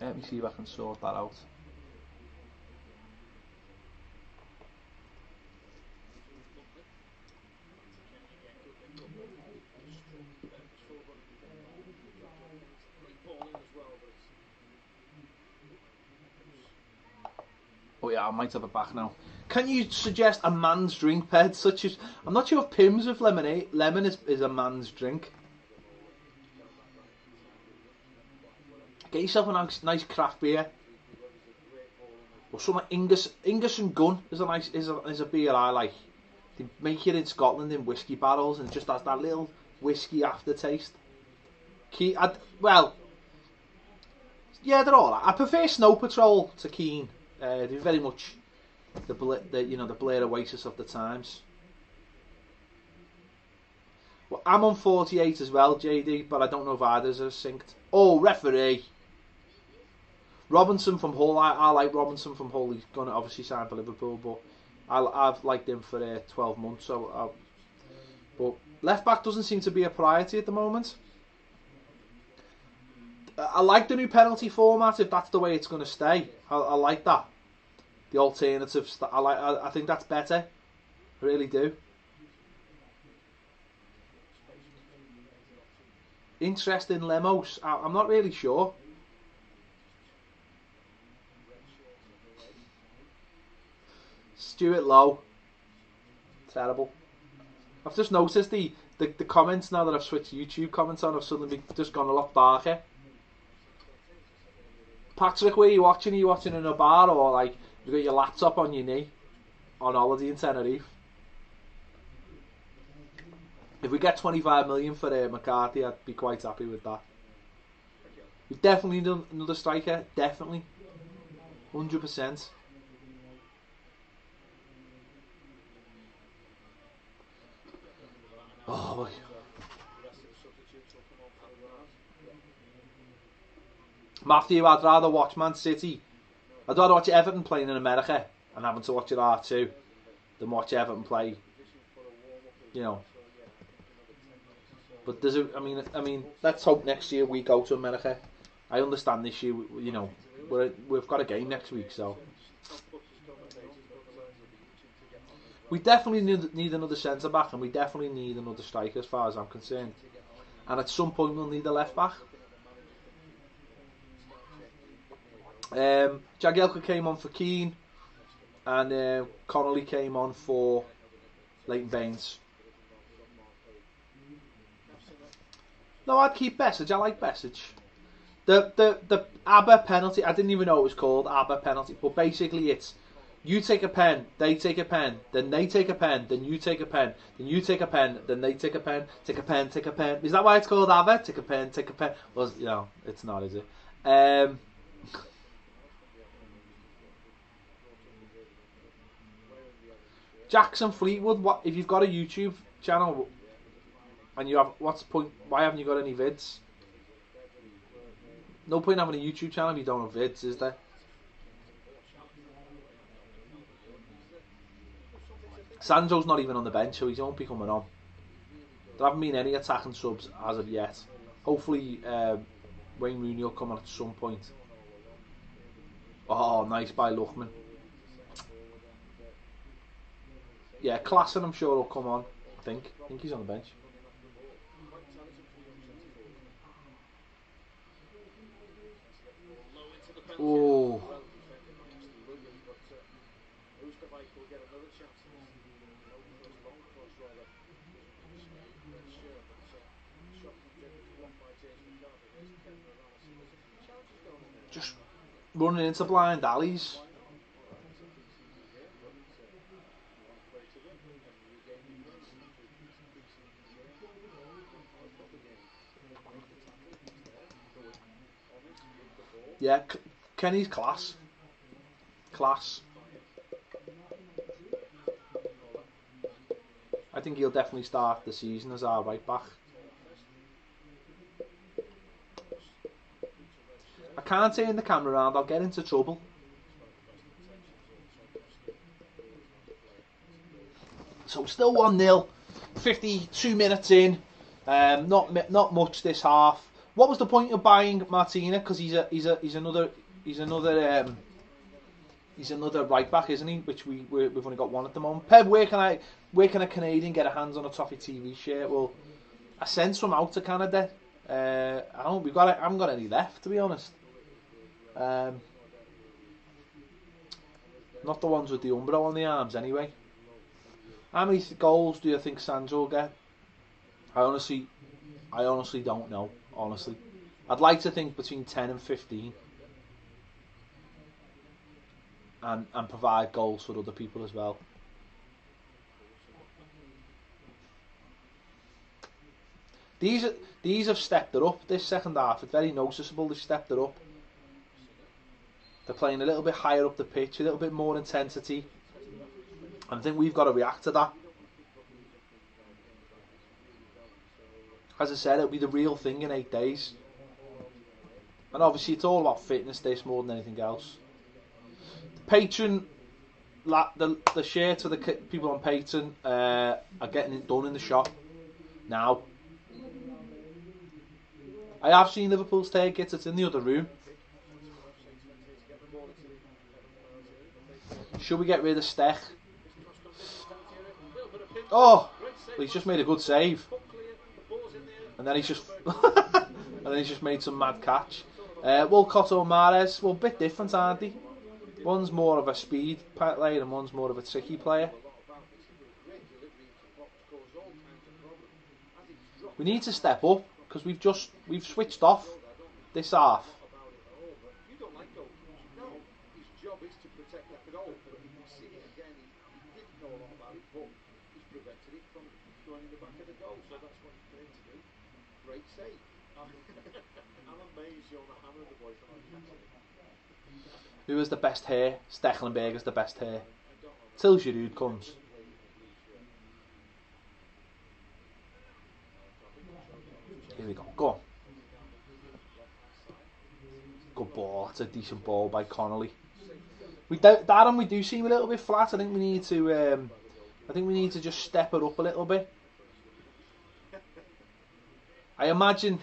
S1: Let me see if I can sort that out. Oh yeah, I might have it back now. Can you suggest a man's drink, Ped? Such as, I'm not sure if Pimm's with lemon is a man's drink. Get yourself a nice craft beer, or something. Ingus and Gun is a beer I like. They make it in Scotland in whiskey barrels, and it just has that little whiskey aftertaste. Well, yeah, they're all right. I prefer Snow Patrol to Keen. They're very much the Blair Oasis of the times. Well, I'm on 48 as well, JD, but I don't know if others are synced. Oh, referee! Robinson from Hull. I like Robinson from Hull. He's going to obviously sign for Liverpool, but I've liked him for 12 months. But left back doesn't seem to be a priority at the moment. I like the new penalty format if that's the way it's going to stay. I like that. The alternatives. I think that's better. I really do. Interest in Lemos? I'm not really sure. Stuart Lowe. Terrible. I've just noticed the comments now that I've switched YouTube comments on have suddenly just gone a lot darker. Patrick, where are you watching? Are you watching in a bar, or like you got your laptop on your knee on holiday in Tenerife? If we get 25 million for McCarthy, I'd be quite happy with that. We definitely need another striker. Definitely. 100%. Oh, boy. Matthew, I'd rather watch Man City. I'd rather watch Everton playing in America and having to watch it R2 than watch Everton play. You know. But there's I mean, let's hope next year we go to America. I understand this year, you know, we've got a game next week, so we definitely need another centre back, and we definitely need another striker, as far as I'm concerned. And at some point, we'll need a left back. Jagielka came on for Keane, and Connolly came on for Leighton Baines. No, I'd keep Bessage. I like Bessage. The ABBA penalty, I didn't even know it was called ABBA penalty, but basically it's you take a pen, they take a pen, then they take a pen, then you take a pen, then you take a pen, then they take a pen, take a pen, take a pen. Is that why it's called ABBA? Take a pen, take a pen. Well, you know, it's not, is it? Jackson Fleetwood, what if you've got a YouTube channel and you have, what's the point? Why haven't you got any vids? No point having a YouTube channel if you don't have vids, is there? Sancho's not even on the bench, so he won't be coming on. There haven't been any attacking subs as of yet. Hopefully Wayne Rooney will come on at some point. Oh, nice by Luckman. Yeah, Klassen I'm sure will come on. I think he's on the bench. Oh. Just running into blind alleys. Yeah, Kenny's class. Class. I think he'll definitely start the season as our right back. I can't turn the camera around, I'll get into trouble. So still 1-0, 52 minutes in. Not much this half. What was the point of buying Martina? Because he's another right back, isn't he? Which we've only got one at the moment. Peb, where can a Canadian get a hands on a Toffee TV shirt? Well, I sent some out to Canada. I haven't got any left, to be honest. Not the ones with the Umbro on the arms, anyway. How many goals do you think Sandro will get? I honestly don't know. Honestly, I'd like to think between 10 and 15, and provide goals for other people as well. These have stepped it up this second half. It's very noticeable they've stepped it up. They're playing a little bit higher up the pitch, a little bit more intensity. And I think we've got to react to that. As I said, it'll be the real thing in 8 days. And obviously it's all about fitness this more than anything else. The Patreon, the shirts for the people on Patreon are getting it done in the shop now. I have seen Liverpool's tickets, it's in the other room. Should we get rid of Stech? Oh, well, he's just made a good save. And then he's just made some mad catch. Walcott or Mahrez, well, a bit different, aren't they? One's more of a speed player and one's more of a tricky player. We need to step up because we've switched off this half.
S3: You don't like goal. No, his job is to protect that goal. You can see it again. He didn't know a lot about it, but he's prevented it from going in the back of the goal. So that's what he's trained to do. Great save. I'm amazed you're not hammering the boy for not catching it.
S1: Who has the best hair? Stekelenburg has the best hair. Till Giroud comes. Here we go. Go on. Good ball. That's a decent ball by Connolly. We do seem a little bit flat. I think we need to just step it up a little bit. I imagine,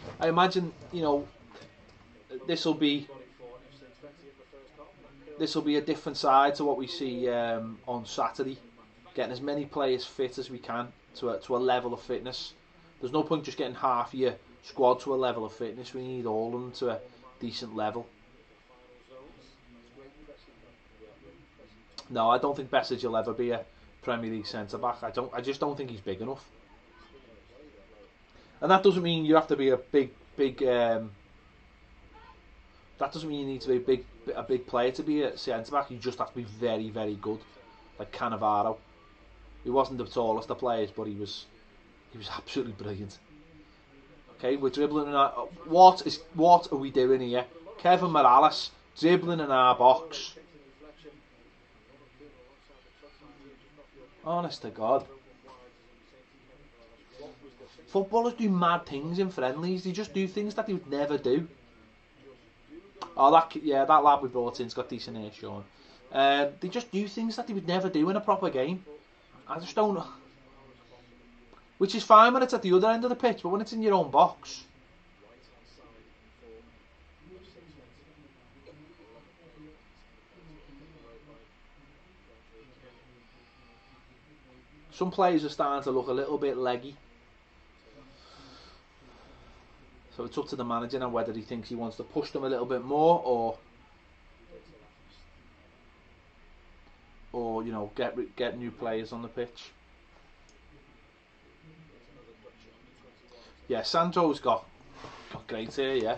S1: you know, this will be a different side to what we see on Saturday. Getting as many players fit as we can to a level of fitness. There's no point just getting half your squad to a level of fitness. We need all of them to a decent level. No, I don't think Bessage will ever be a Premier League centre back. I just don't think he's big enough. And that doesn't mean you have to be a big. That doesn't mean you need to be a big player to be a centre back. You just have to be very, very good, like Cannavaro. He wasn't the tallest of players, but he was absolutely brilliant. Okay, we're dribbling in our... What are we doing here? Kevin Morales dribbling in our box. Honest to God. Footballers do mad things in friendlies. They just do things that they would never do. Oh, that lad we brought in's got decent hair, Sean. They just do things that they would never do in a proper game. I just don't know. Which is fine when it's at the other end of the pitch, but when it's in your own box. Some players are starting to look a little bit leggy. So it's up to the manager now whether he thinks he wants to push them a little bit more or you know, get new players on the pitch. Yeah, Sandro's got great here, yeah.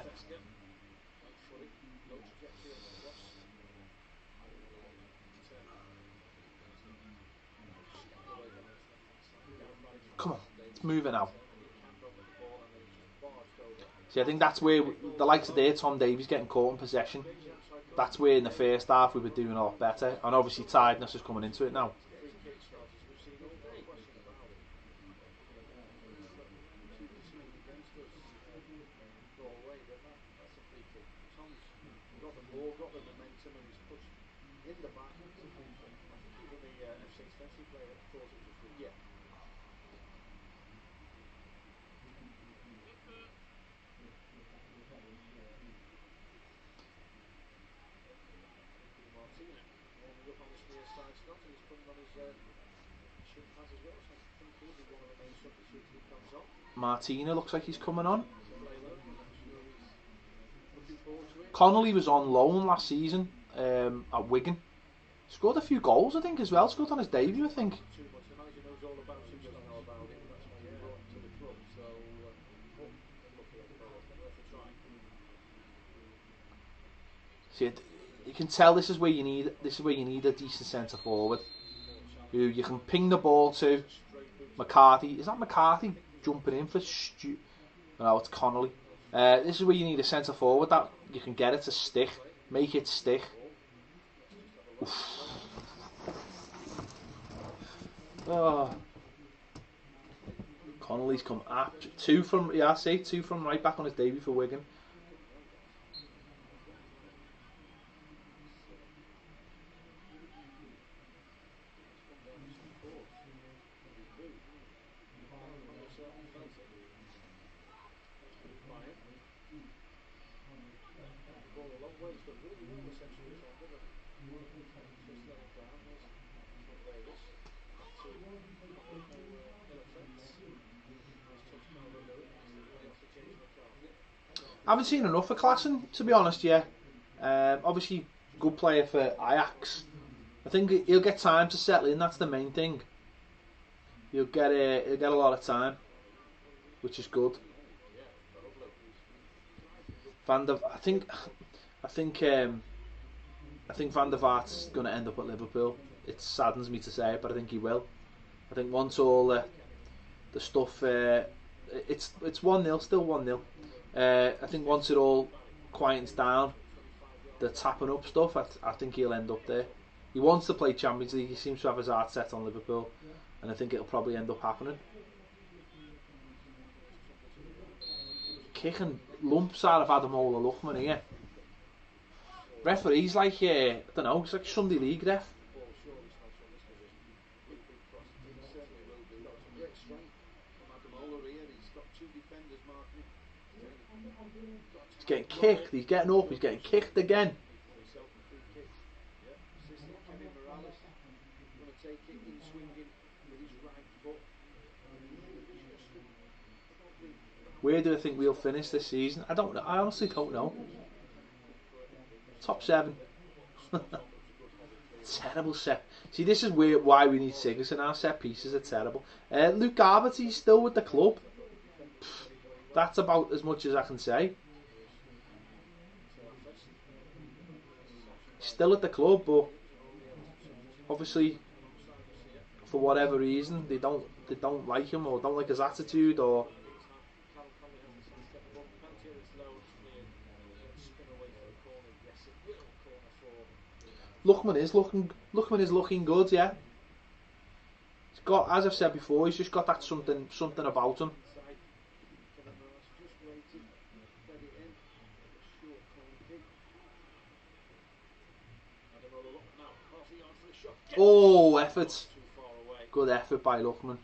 S1: Come on, it's moving out. See, I think that's where the likes of there, Tom Davies getting caught in possession. That's where in the first half we were doing a lot better. And obviously tiredness is coming into it now.
S3: anything. Tom's got the ball, got the momentum, and he's pushed in the back. I think even the FC Swansea player thought it was a free. Yeah. Martina warming up on this near side slot, and he's putting on his shin pads as well. So I think he'll be one of the main substitutes if he comes on.
S1: Martina looks like he's coming on.
S3: Looking forward to it.
S1: Connolly was on loan last season at Wigan. Scored a few goals, I think, as well. Scored on his debut, I think.
S3: Too much. The manager knows all about him, doesn't know about it. That's why he brought him to the club. So, look at it, worth a try.
S1: See, you can tell this is where you need a decent centre forward who you can ping the ball to. McCarthy, is that McCarthy jumping in for Stu? No, it's Connolly. This is where you need a centre forward that you can get it to stick, make it stick. Oof. Oh. Connolly's come up two from right back on his debut for Wigan. I haven't seen enough for Klassen, to be honest. Yeah, obviously good player for Ajax. I think he'll get time to settle in. That's the main thing. He'll get a lot of time, which is good. I think Van der Vaart's going to end up at Liverpool. It saddens me to say it, but I think he will. I think once all the stuff, it's 1-0, still 1-0. I think once it all quiets down, the tapping up stuff, I think he'll end up there. He wants to play Champions League. He seems to have his heart set on Liverpool, and I think it'll probably end up happening. Kicking lumps out of Ademola Lookman here. Referee's like, I don't know, it's like Sunday League ref. He's getting kicked, he's getting up, he's getting kicked again. Where do I think we'll finish this season? I don't know. I honestly don't know. Top 7. Terrible set. See, this is why we need Sigurdsson. Our set pieces are terrible. Luke Garbutt, still with the club. That's about as much as I can say. He's still at the club, but obviously, for whatever reason, they don't like him or don't like his attitude or. Lookman is looking good, yeah. He's got, as I've said before, he's just got that something about him. Oh, effort! Good effort by Lookman.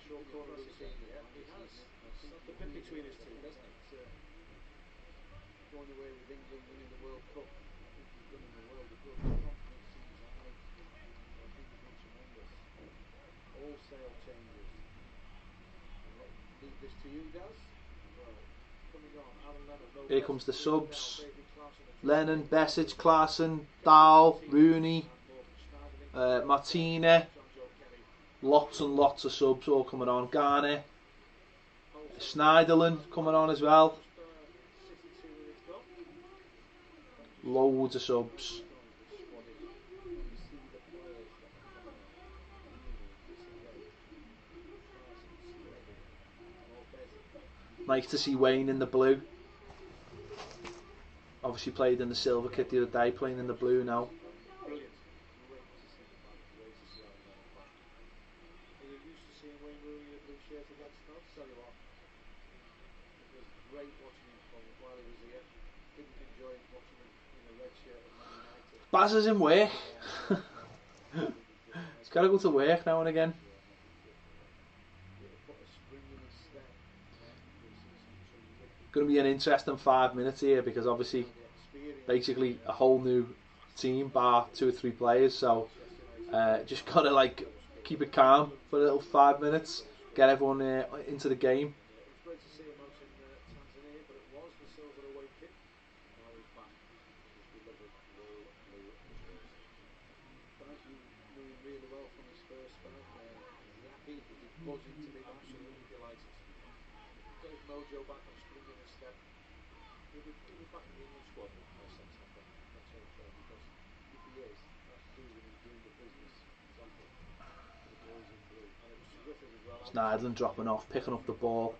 S1: Here comes the subs. Lennon, Besic, Klaassen, Dahl, Rooney, Martina. Lots and lots of subs all coming on. Garner, Schneiderlin coming on as well. Loads of subs. Nice to see Wayne in the blue. Obviously played in the silver kit the other day, playing in the blue now. Baz is in work. He's got to go to work now and again. Going to be an interesting 5 minutes here because obviously, basically a whole new team, bar 2 or 3 players. So just got to like keep it calm for a little 5 minutes, get everyone into the game.
S3: Mojo back on springing a step. He'll be back in the England squad by September. That's all fair because if he is, that's proving he's doing the business exactly for the boys in blue. And it was terrific as well.
S1: Schneiderlin dropping off, picking up the ball.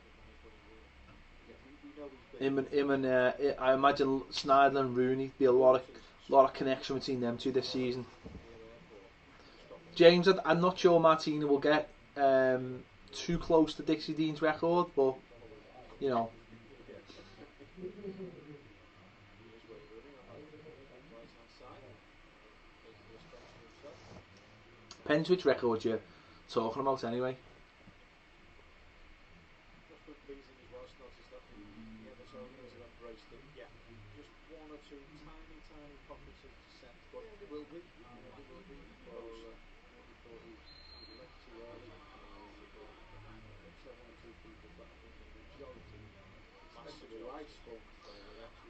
S1: Him and I imagine Schneiderlin and Rooney be a lot of connection between them two this season. James, I'm not sure Martina will get too close to Dixie Dean's record, but you know. Depends which record you're talking about anyway.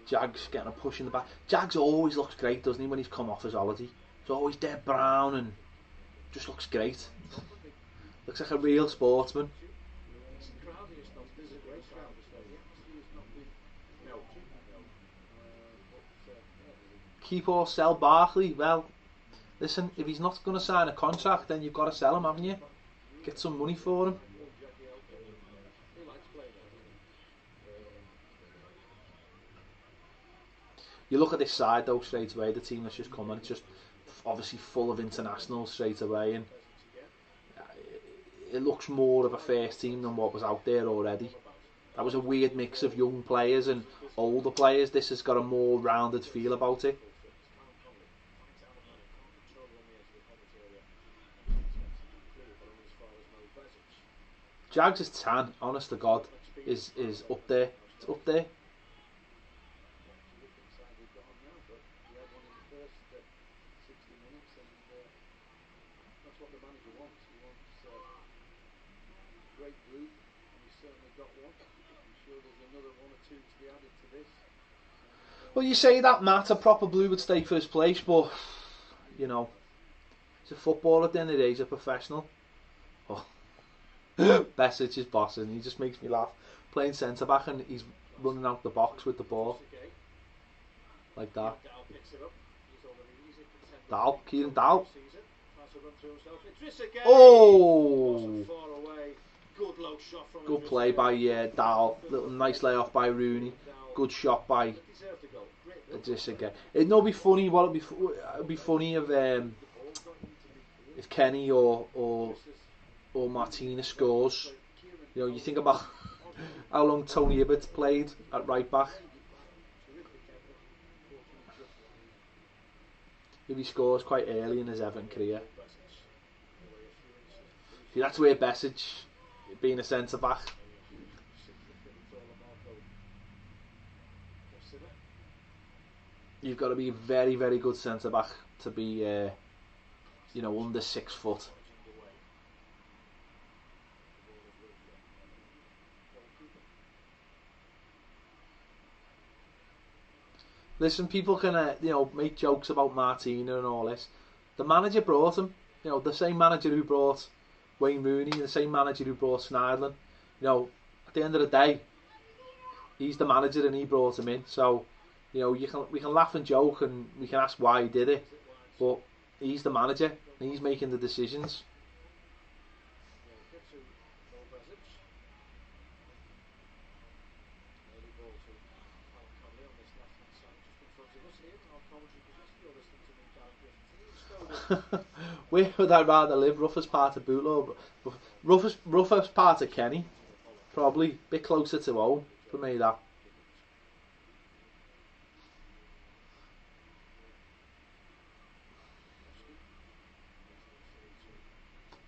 S1: Jags getting a push in the back. Jags always looks great, doesn't he, when he's come off his holiday? He's always dead brown and just looks great. Looks like a real sportsman. Keep or sell Barkley? Well, listen, if he's not going to sign a contract, then you've got to sell him, haven't you? Get some money for him. You look at this side though straight away, the team that's just coming, it's just obviously full of internationals straight away, and it looks more of a first team than what was out there already. That was a weird mix of young players and older players. This has got a more rounded feel about it. Jags' tan, honest to God, is up there. It's up there. Well, you say that, Matt, a proper Blue would stay first place, but, you know, he's a footballer at the end of the day, he's a professional. Oh. Besic is bossing, he just makes me laugh. Playing centre-back and he's running out the box with the ball. Like that. Dow, Kieran Dow. Oh! Good play by Dow. Little nice layoff by Rooney. Good shot by Jessica. It'd not be funny. What it'd be funny if Kenny or Martina scores. You know, you think about how long Tony Hibbert played at right back. If he scores quite early in his Everton career. See, that's where Besic being a centre back. You've got to be a very, very good centre back to be, you know, under 6 foot. Listen, people can, you know, make jokes about Martina and all this. The manager brought him. You know, the same manager who brought Wayne Rooney, the same manager who brought Schneiderlin. You know, at the end of the day, he's the manager and he brought him in. So, you know, we can laugh and joke and we can ask why he did it, but he's the manager and he's making the decisions. Where would I rather live? Roughest part of Bootlow, roughest part of Kenny, probably a bit closer to home for me. That.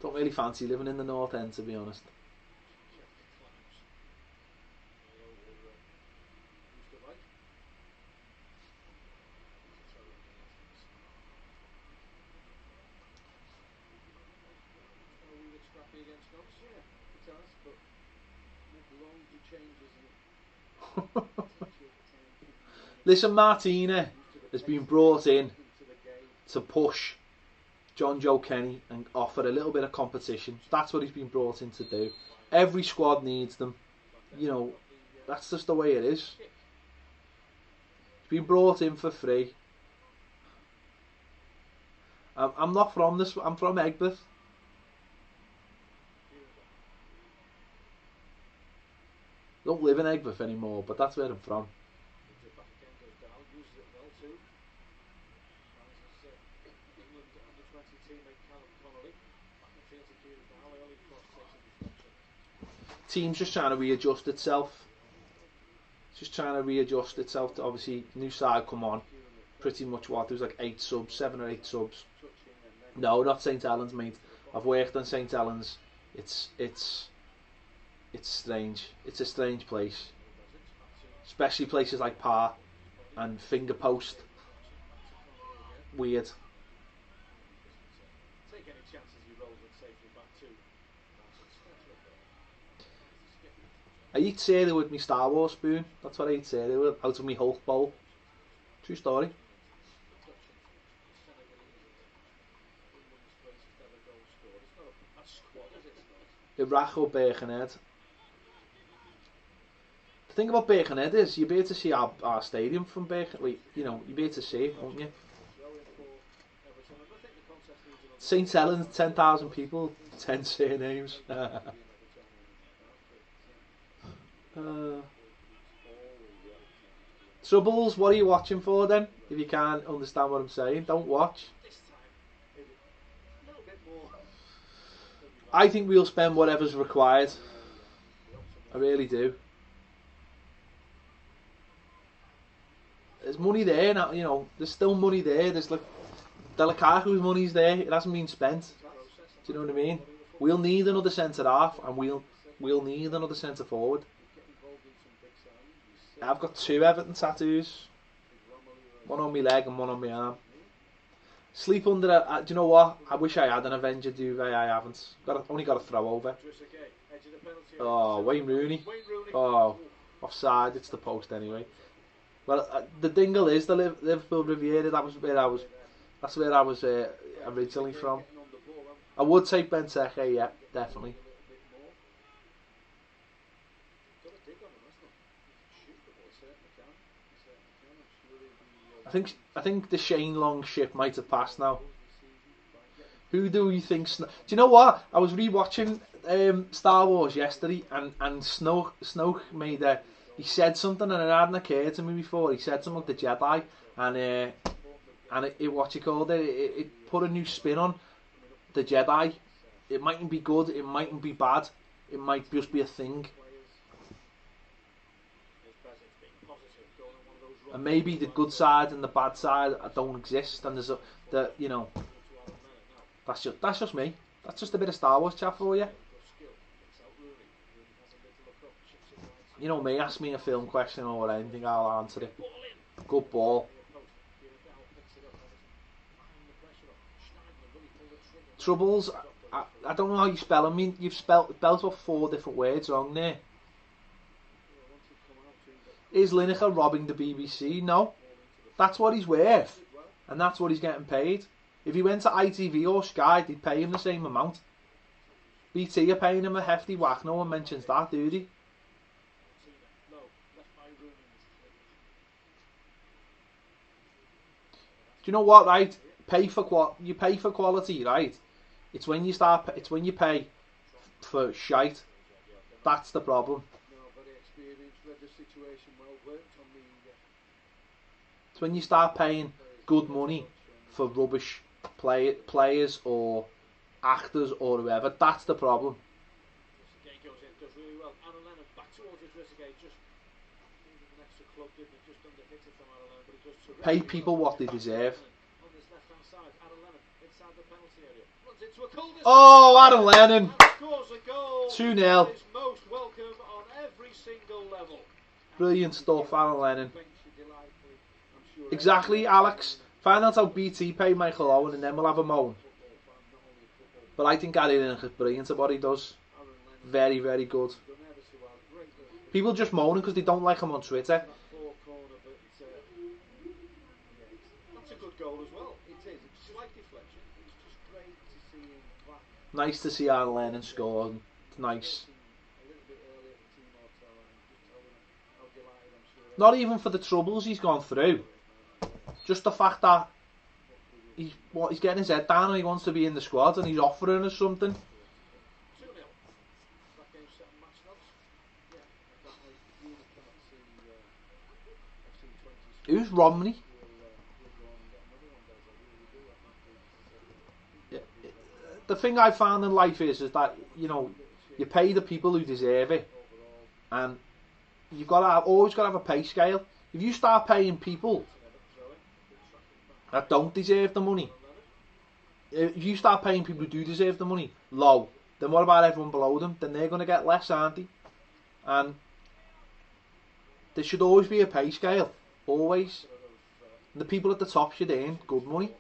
S1: Don't really fancy living in the North End, to be honest. Listen, Martina has been brought in to push John Joe Kenny and offer a little bit of competition. That's what he's been brought in to do. Every squad needs them. You know, that's just the way it is. He's been brought in for free. I'm not from this. I'm from Egbert. Don't live in Egbert anymore, but that's where I'm from. Team's just trying to readjust itself. Just trying to readjust itself to, obviously, new side come on. Pretty much what? There's like 8 subs, 7 or 8 subs. No, not St Helens, mate. I've worked on St Helens. It's strange. It's a strange place. Especially places like Par and Finger Post. Weird. I eat cereal with my Star Wars spoon. That's what I eat cereal with, out of my Hulk bowl. True story. Iraq or Birkenhead. The thing about Birkenhead is you'll be able to see our stadium from Birkenhead. Wait, you know, you'll be able to see it, won't you? St Helens, 10,000 people, 10 surnames. Troubles, what are you watching for then? If you can't understand what I'm saying, don't watch. I think we'll spend whatever's required. I really do. There's money there now, you know, there's still money there. There's like Lukaku's money's there, it hasn't been spent. Do you know what I mean? We'll need another centre half and we'll need another centre forward. I've got 2 Everton tattoos. One on my leg and one on my arm. Sleep under a... do you know what? I wish I had an Avenger duvet. I haven't. Only got a throw over. Oh, Wayne Rooney. Oh, offside. It's the post anyway. Well, the dingle is the Liverpool Riviera. That's where I was originally from. I would take Benteke, yeah, definitely. I think the Shane Long ship might have passed now. Who do you think? Do you know what? I was rewatching Star Wars yesterday, and Snoke made a. He said something, and it hadn't occurred to me before. He said something like the Jedi, and it what you called it? It put a new spin on the Jedi. It mightn't be good. It mightn't be bad. It might just be a thing. And maybe the good side and the bad side don't exist, and there's you know, that's just me. That's just a bit of Star Wars chat for you. You know me, ask me a film question or anything, I'll answer it. Good ball. Troubles, I don't know how you spell them. I mean, you've spelled about 4 different words wrong there. Is Lineker robbing the BBC? No. That's what he's worth. And that's what he's getting paid. If he went to ITV or Sky, they'd pay him the same amount. BT are paying him a hefty whack. No one mentions that, do they? Do you know what, right? You pay for quality, right? It's when you pay for shite. That's the problem. It's when you start paying good money for rubbish players or actors or whoever. That's the problem. Pay people what they deserve.
S3: to a cul-de-sac.
S1: Oh, Aaron Lennon.
S3: Scores a goal.
S1: 2-0.
S3: Is most welcome on every single level.
S1: Brilliant stuff, Aaron Lennon.
S3: Bench you delightfully, I'm sure
S1: Exactly, Alex. Find out how BT pay Michael Owen and then we'll have a moan. But I think Gary Lineker is brilliant at what he does. Very, very good. People just moaning because they don't like him on Twitter.
S3: That's a good goal as well. It is. It's a slight deflection. It's just great to see him back.
S1: Nice to see Aaron Lennon score. It's nice.
S3: A little bit earlier at the team hotel and just tell them how delighted I'm sure.
S1: Not even for the troubles he's gone through. Just the fact that he's getting his head down and he wants to be in the squad and he's offering us something.
S3: 2-0. That game set on match notes. Yeah, I really can't see FC 20's
S1: Who's Romney? Yeah. The thing I found in life is that, you know, you pay the people who deserve it, and you've got to always got to have a pay scale. If you start paying people that don't deserve the money, if you start paying people who do deserve the money low, then what about everyone below them? Then they're going to get less, aren't they? And there should always be a pay scale, always. And the people at the top should earn good money,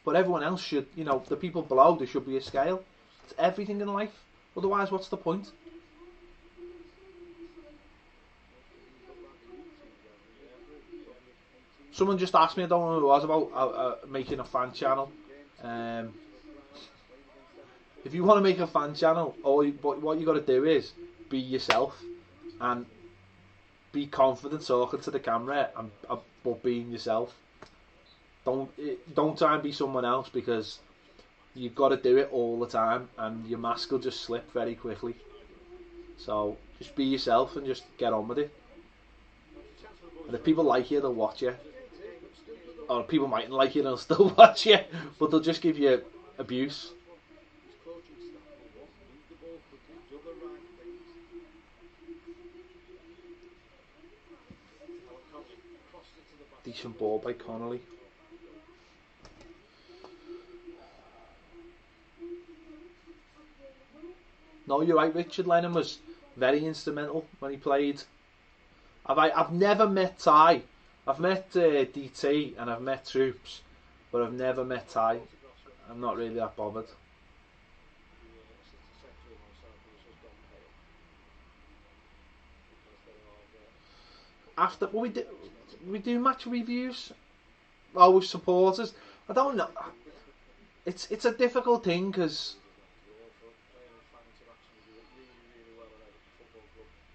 S1: but everyone else should, you know, the people below, there should be a scale. It's everything in life. Otherwise, what's the point? Someone just asked me, I don't know who it was, about making a fan channel. If you want to make a fan channel, what you got to do is be yourself and be confident talking to the camera, but being yourself. Don't try and be someone else, because you've got to do it all the time and your mask will just slip very quickly. So just be yourself and just get on with it. And if people like you, they'll watch you. Or people mightn't like you, they'll still watch you, but they'll just give you abuse. Decent ball by Connolly. No, you're right. Richard Lennon was very instrumental when he played. I've never met Ty. I've met DT and I've met Troops, but I've never met Ty. I'm not really that bothered. After we do match reviews, with supporters. I don't know. It's a difficult thing, because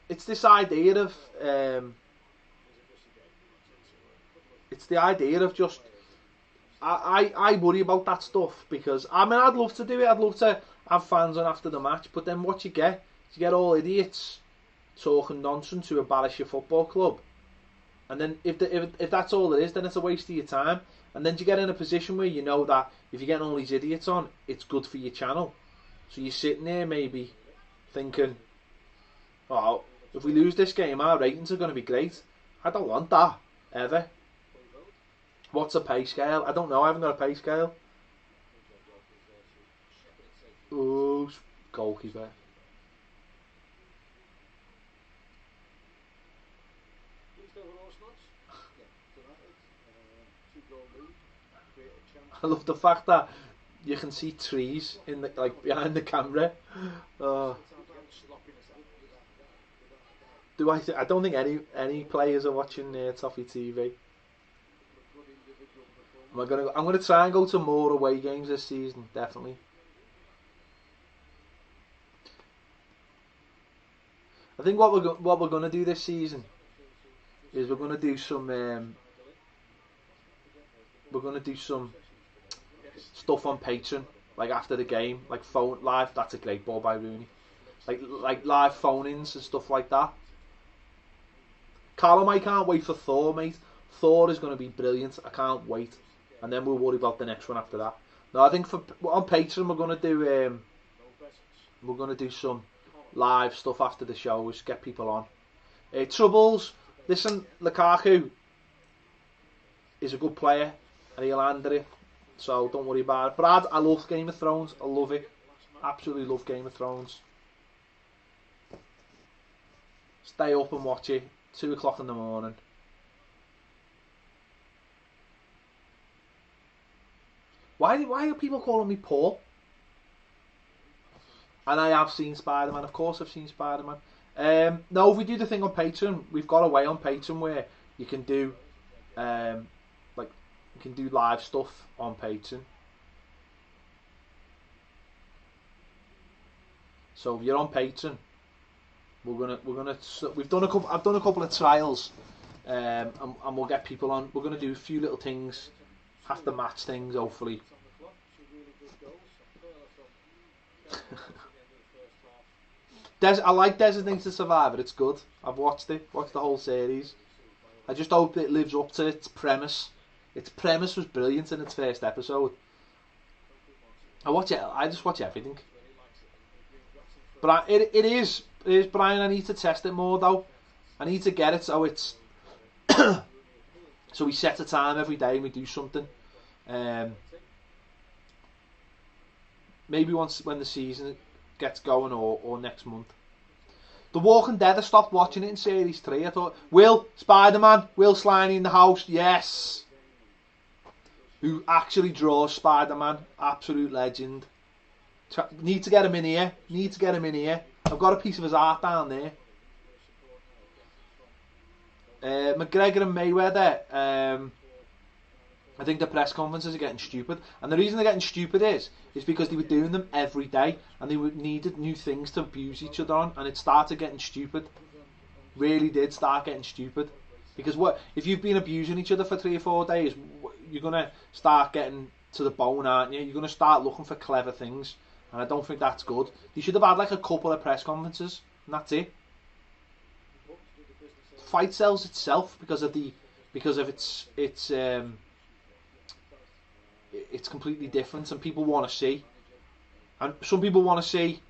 S1: it's this idea of it's the idea of just I worry about that stuff, because I mean, I'd love to do it. I'd love to have fans on after the match, but then what you get all idiots talking nonsense who abolish your football club. And then if that's all it is, then it's a waste of your time. And then you get in a position where you know that if you're getting all these idiots on, it's good for your channel. So you're sitting there maybe thinking, oh, if we lose this game, our ratings are going to be great. I don't want that, ever. What's a pay scale? I don't know, I haven't got a pay scale. Oh, goalkeeper. I love the fact that you can see trees in the behind the camera. I don't think any players are watching Toffee TV. I'm gonna try and go to more away games this season, definitely. I think what we're gonna do this season is we're gonna do some stuff on Patreon, like after the game, like phone live. That's a great ball by Rooney. Like live phone-ins and stuff like that. Callum, I can't wait for Thor, mate. Thor is going to be brilliant. I can't wait. And then we'll worry about the next one after that. No, I think on Patreon we're going to do some live stuff after the shows. Get people on. Troubles. Listen, Lukaku is a good player and he'll handle it. so don't worry about it. Brad, I love Game of Thrones. I love it. Absolutely love Game of Thrones. Stay up and watch it. 2 o'clock in the morning. Why are people calling me Paul? And I have seen Spider-Man. Of course I've seen Spider-Man. No, if we do the thing on Patreon, we've got a way on Patreon where you can do you can do live stuff on Patreon. So if you're on Patreon, I've done a couple of trials, and we'll get people on. We're gonna do a few little things, have to match things hopefully. I like Designated Survivor. It's good. I've watched it. Watched the whole series. I just hope it lives up to its premise. Its premise was brilliant in its first episode. I just watch everything. But it is Brian. I need to test it more though. I need to get it so it's so we set a time every day and we do something. Maybe once when the season gets going or next month. The Walking Dead, I stopped watching it in series 3. I thought, Spider-Man, Will Sliney in the house, yes. Who actually draws Spider-Man, absolute legend. Need to get him in here. I've got a piece of his art down there. McGregor and Mayweather, I think the press conferences are getting stupid, and the reason they're getting stupid is because they were doing them every day, and they needed new things to abuse each other on, and it started getting stupid. Really did start getting stupid, because what if you've been abusing each other for 3 or 4 days? You're gonna start getting to the bone, aren't you? You're gonna start looking for clever things, and I don't think that's good. You should have had like a couple of press conferences, and that's it. The fight sells itself because of it's completely different, and people want to see. And some people want to see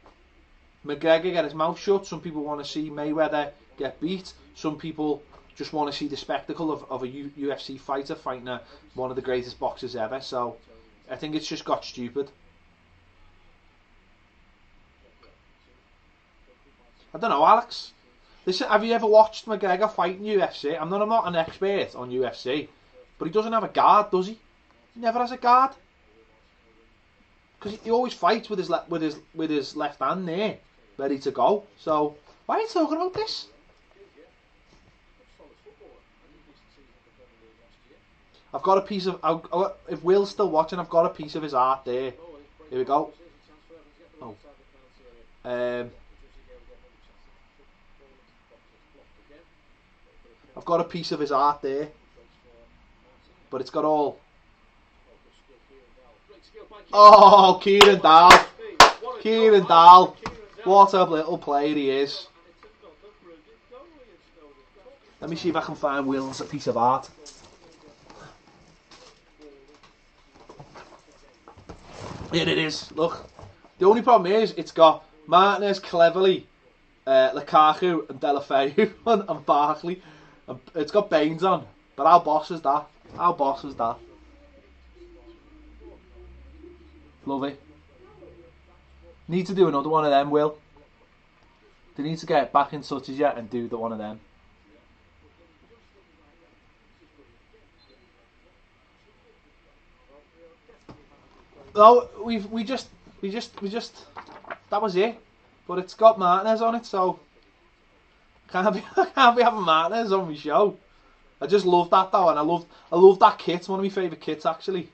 S1: McGregor get his mouth shut. Some people want to see Mayweather get beat. Some people just want to see the spectacle of a UFC fighter fighting one of the greatest boxers ever. So I think it's just got stupid. I don't know, Alex. Listen, have you ever watched McGregor fight in UFC? I'm not an expert on UFC, but he doesn't have a guard, does he? He never has a guard, because he always fights with his left hand there, ready to go. So why are you talking about this? I've got a piece of. If Will's still watching, I've got a piece of his art there. Here we go. Oh. I've got a piece of his art there, but it's got all. Oh, Kieran Dahl. Kieran Dahl. What a little player he is. Let me see if I can find Will's a piece of art. Here it is. Look. The only problem is it's got Martinez, Cleverly, Lukaku and Deulofeu and Barkley. It's got Baines on. But how boss is that? How boss is that? Love it. Need to do another one of them, Will. They need to get back in touch with you and do one of them. No, we just that was it. But it's got Martinez on it, so I can't be having Martinez on my show. I just love that though, and I love that kit. It's one of my favourite kits actually.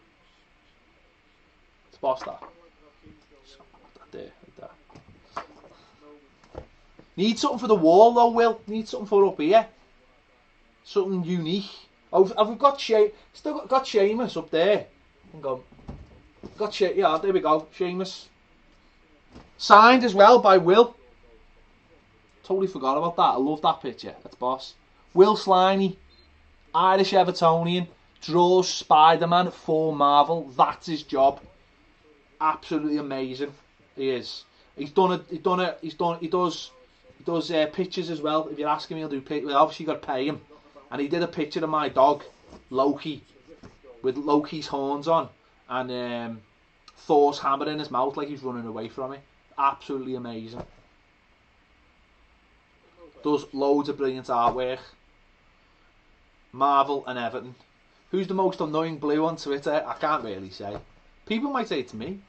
S1: It's boss that. There, like that. Need something for the wall though, Will. Need something for up here. Something unique. Oh, have we got still got Sheamus up there? Hang on. Yeah, there we go. Sheamus. Signed as well by Will. Totally forgot about that. I love that picture. That's boss. Will Sliney, Irish Evertonian, draws Spider-Man for Marvel. That's his job. Absolutely amazing. He is. He does pictures as well. If you're asking me, he'll do pictures. Well, obviously you got to pay him. And he did a picture of my dog, Loki, with Loki's horns on. and Thor's hammer in his mouth like he's running away from it. Absolutely amazing. Does loads of brilliant artwork. Marvel and Everton. Who's the most annoying blue on Twitter? I can't really say. People might say it's me.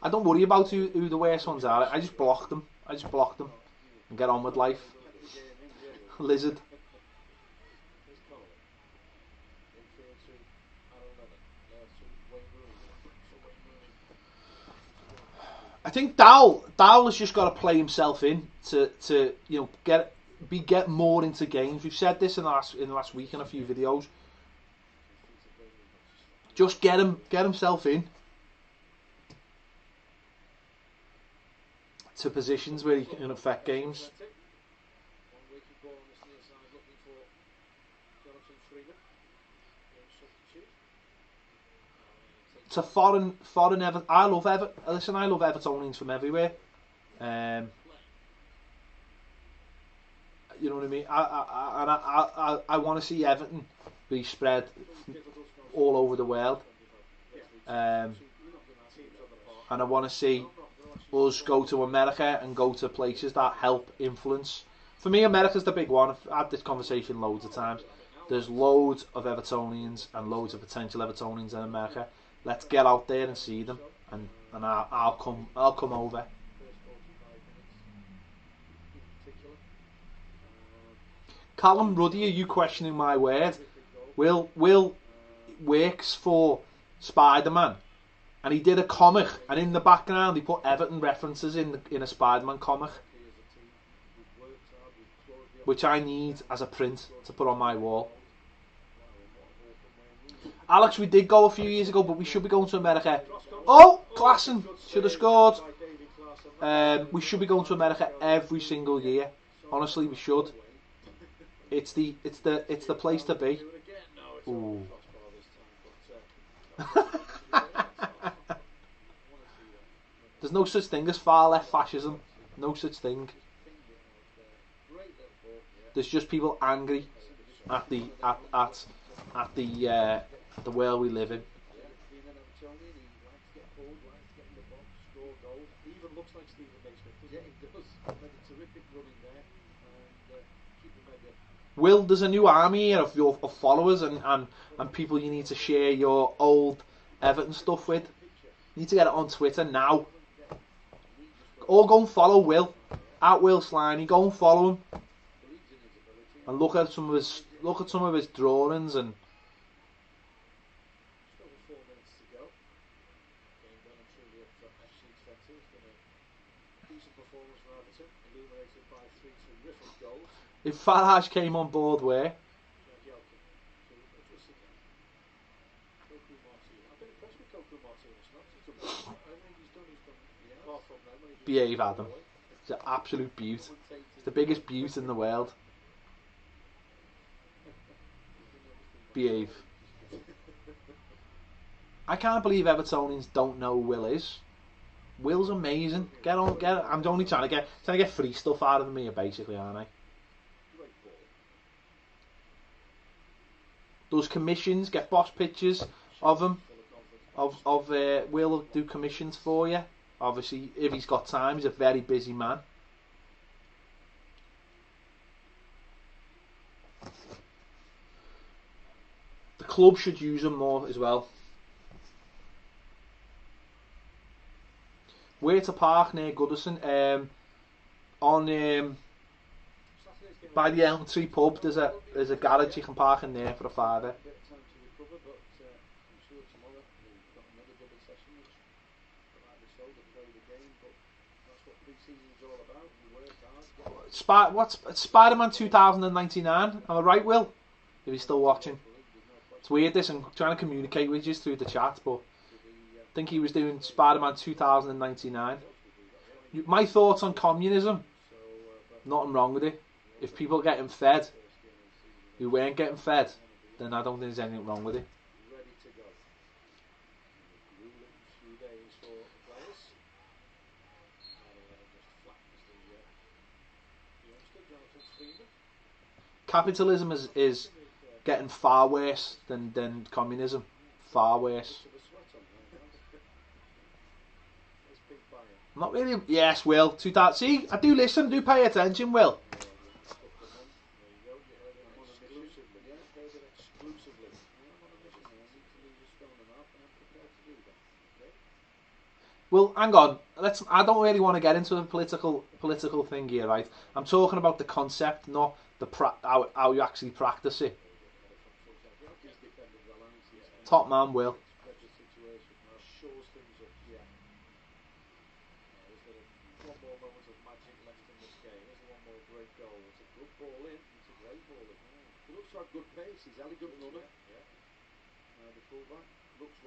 S1: I don't worry about who the worst ones are. I just block them. And get on with life. Lizard. I think Dowell has just got to play himself in to get more into games. We've said this in the last week in a few videos. Just get himself in to positions where he can affect games. It's a foreign Everton. I love Everton. Listen, I love Evertonians from everywhere. You know what I mean? I want to see Everton be spread all over the world. And I want to see us go to America and go to places that help influence. For me, America's the big one. I've had this conversation loads of times. There's loads of Evertonians and loads of potential Evertonians in America. Let's get out there and see them, and I'll come over. Callum Ruddy, are you questioning my word? Will works for Spider-Man, and he did a comic, and in the background he put Everton references in a Spider-Man comic, which I need as a print to put on my wall. Alex, we did go a few years ago, but we should be going to America. Oh, Klassen should have scored. We should be going to America every single year. Honestly, we should. It's the place to be. Ooh. There's no such thing as far left fascism. No such thing. There's just people angry at the world we live in. Will, there's a new army here of followers and people you need to share your old Everton stuff with. You need to get it on Twitter now. Or go and follow Will at Will Sliney. Go and follow him and look at some of his drawings and. If Farage came on board, where? Behave, Adam. It's an absolute beaut. It's the biggest beaut in the world. Behave. I can't believe Evertonians don't know who Will is. Will's amazing. Get on. I'm only trying to get free stuff out of me, basically, aren't I? Does commissions, get boss pictures of him, Will do commissions for you. Obviously, if he's got time, he's a very busy man. The club should use him more as well. Where to park near Goodison? By the Elm Tree pub, there's a garage you can park in there for a £5. What's Spider-Man 2099? Am I right, Will? If he's still watching. It's weird this, I'm trying to communicate with you through the chat, but I think he was doing Spider-Man 2099. My thoughts on communism? Nothing wrong with it. If people are getting fed who weren't getting fed, then I don't think there's anything wrong with it. Capitalism is getting far worse than communism. Far worse. Not really. Yes, Will. See, I do listen. Do pay attention, Will. Well, hang on. I don't really want to get into a political thing here, right? I'm talking about the concept, not how you actually practice it. Top man, Will.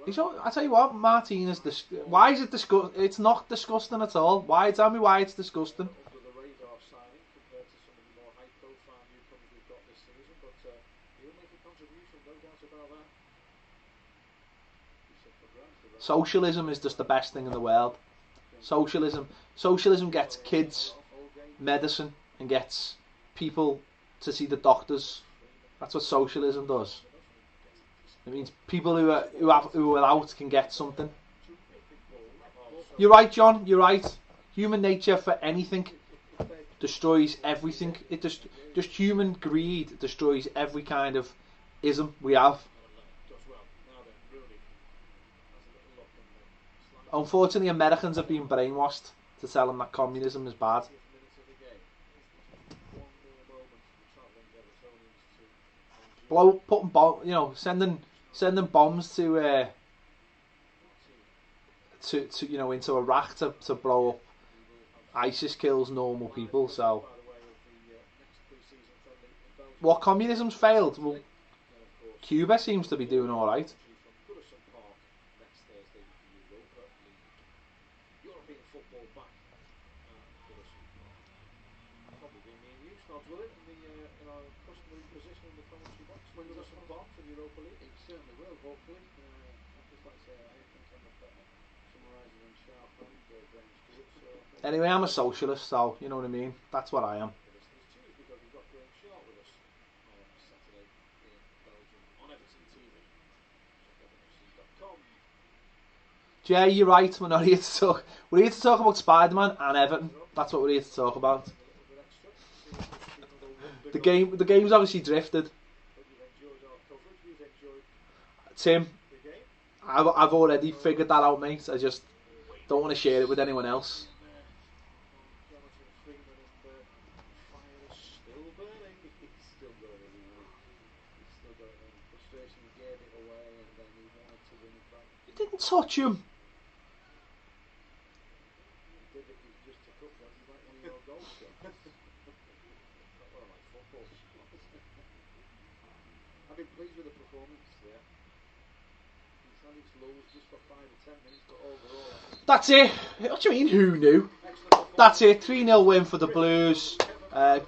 S1: I tell you what, Martinez. Why is it disgusting? It's not disgusting at all. Why? Tell me why it's disgusting. Socialism is just the best thing in the world. Socialism gets kids medicine and gets people to see the doctors. That's what socialism does. It means people who are out can get something. You're right, John. You're right. Human nature for anything destroys everything. It just human greed destroys every kind of ism we have. Unfortunately, Americans have been brainwashed to tell them that communism is bad. Sending bombs to into Iraq to blow up. ISIS kills normal people. So, what communism's failed? Well, Cuba seems to be doing all right. Anyway, I'm a socialist, so you know what I mean. That's what I am. Jay, you're right. We're not here to talk. We're here to talk about Spider-Man and Everton. That's what we're here to talk about. The game's obviously drifted. Tim, I've already figured that out, mate. I just don't want to share it with anyone else. You didn't touch him.
S3: I've been pleased with the performance there. He's had his lows just for 5 or 10 minutes, but overall.
S1: That's it. What do you mean, who knew? That's it. 3-0 win for the Blues.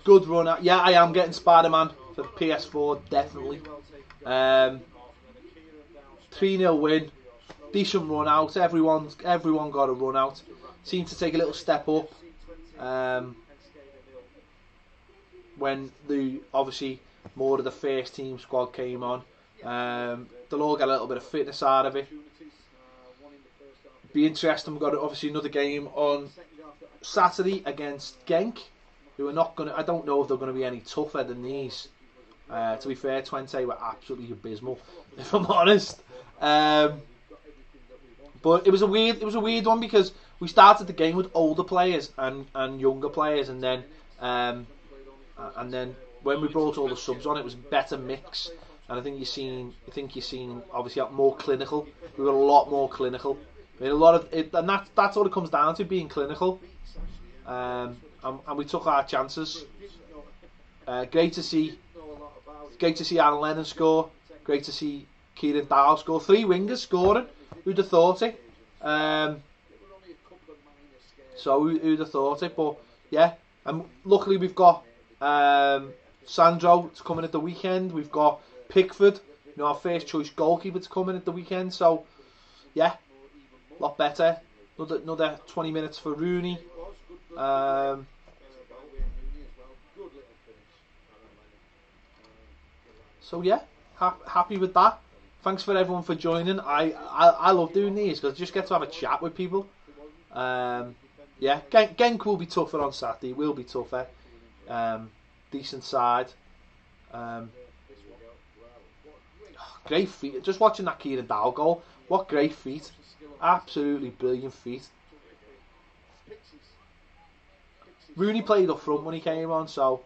S1: Good run out. Yeah, I am getting Spider-Man for the PS4, definitely. 3-0 win. Decent run out. Everyone got a run out. Seemed to take a little step up. When obviously more of the first team squad came on. They'll all get a little bit of fitness out of it. Be interesting. We've got obviously another game on Saturday against Genk, who are not going to. I don't know if they're going to be any tougher than these. To be fair, Twente were absolutely abysmal, if I'm honest. But it was a weird one because we started the game with older players and younger players, and then when we brought all the subs on, it was a better mix. And I think you're seeing obviously more clinical. We were a lot more clinical. We had a lot of it, and that's all it comes down to, being clinical. And we took our chances. Great to see Aaron Lennon score. Great to see Kieran Dowell score. 3 wingers scoring. Who'd have thought it? So who'd have thought it? But yeah, and luckily we've got Sandro to come in at the weekend. We've got Pickford, our first choice goalkeeper, to come in at the weekend. So yeah, a lot better. Another 20 minutes for Rooney. So yeah, happy with that. Thanks for everyone for joining. I love doing these because I just get to have a chat with people. Yeah, Genk will be tougher on Saturday. Will be tougher. Decent side. Great feet. Just watching that Kieran Dowell goal. What great feet. Absolutely brilliant feet. Rooney played up front when he came on, so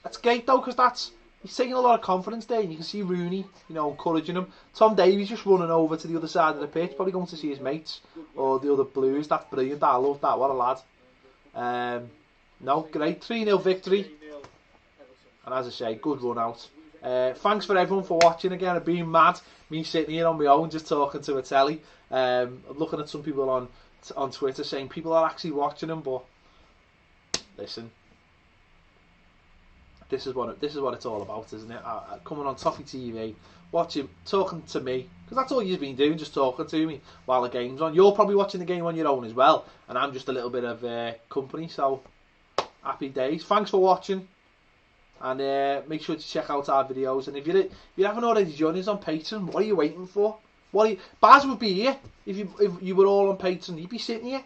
S1: that's great though, because he's taking a lot of confidence there, and you can see Rooney, encouraging him. Tom Davies just running over to the other side of the pitch, probably going to see his mates or the other Blues. That's brilliant. I love that. What a lad. No, great 3-0 victory, and as I say, good run out. Thanks for everyone for watching again. I've been mad, me sitting here on my own just talking to a telly. I'm looking at some people on Twitter saying people are actually watching them, but listen, this is what it's all about, isn't it? Coming on Toffee TV, watching, talking to me, because that's all you've been doing, just talking to me while the game's on. You're probably watching the game on your own as well, and I'm just a little bit of company. So happy days. Thanks for watching. And make sure to check out our videos. And if you haven't already joined us on Patreon, what are you waiting for? Baz would be here if you were all on Patreon. He'd be sitting here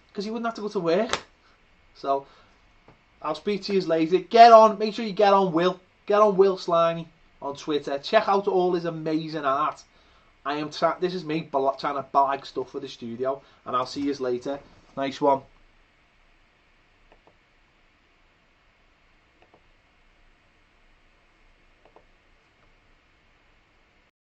S1: because he wouldn't have to go to work. So I'll speak to you later. Get on. Make sure you get on Will. Get on Will Sliney on Twitter. Check out all his amazing art. This is me trying to bag stuff for the studio. And I'll see you later. Nice one.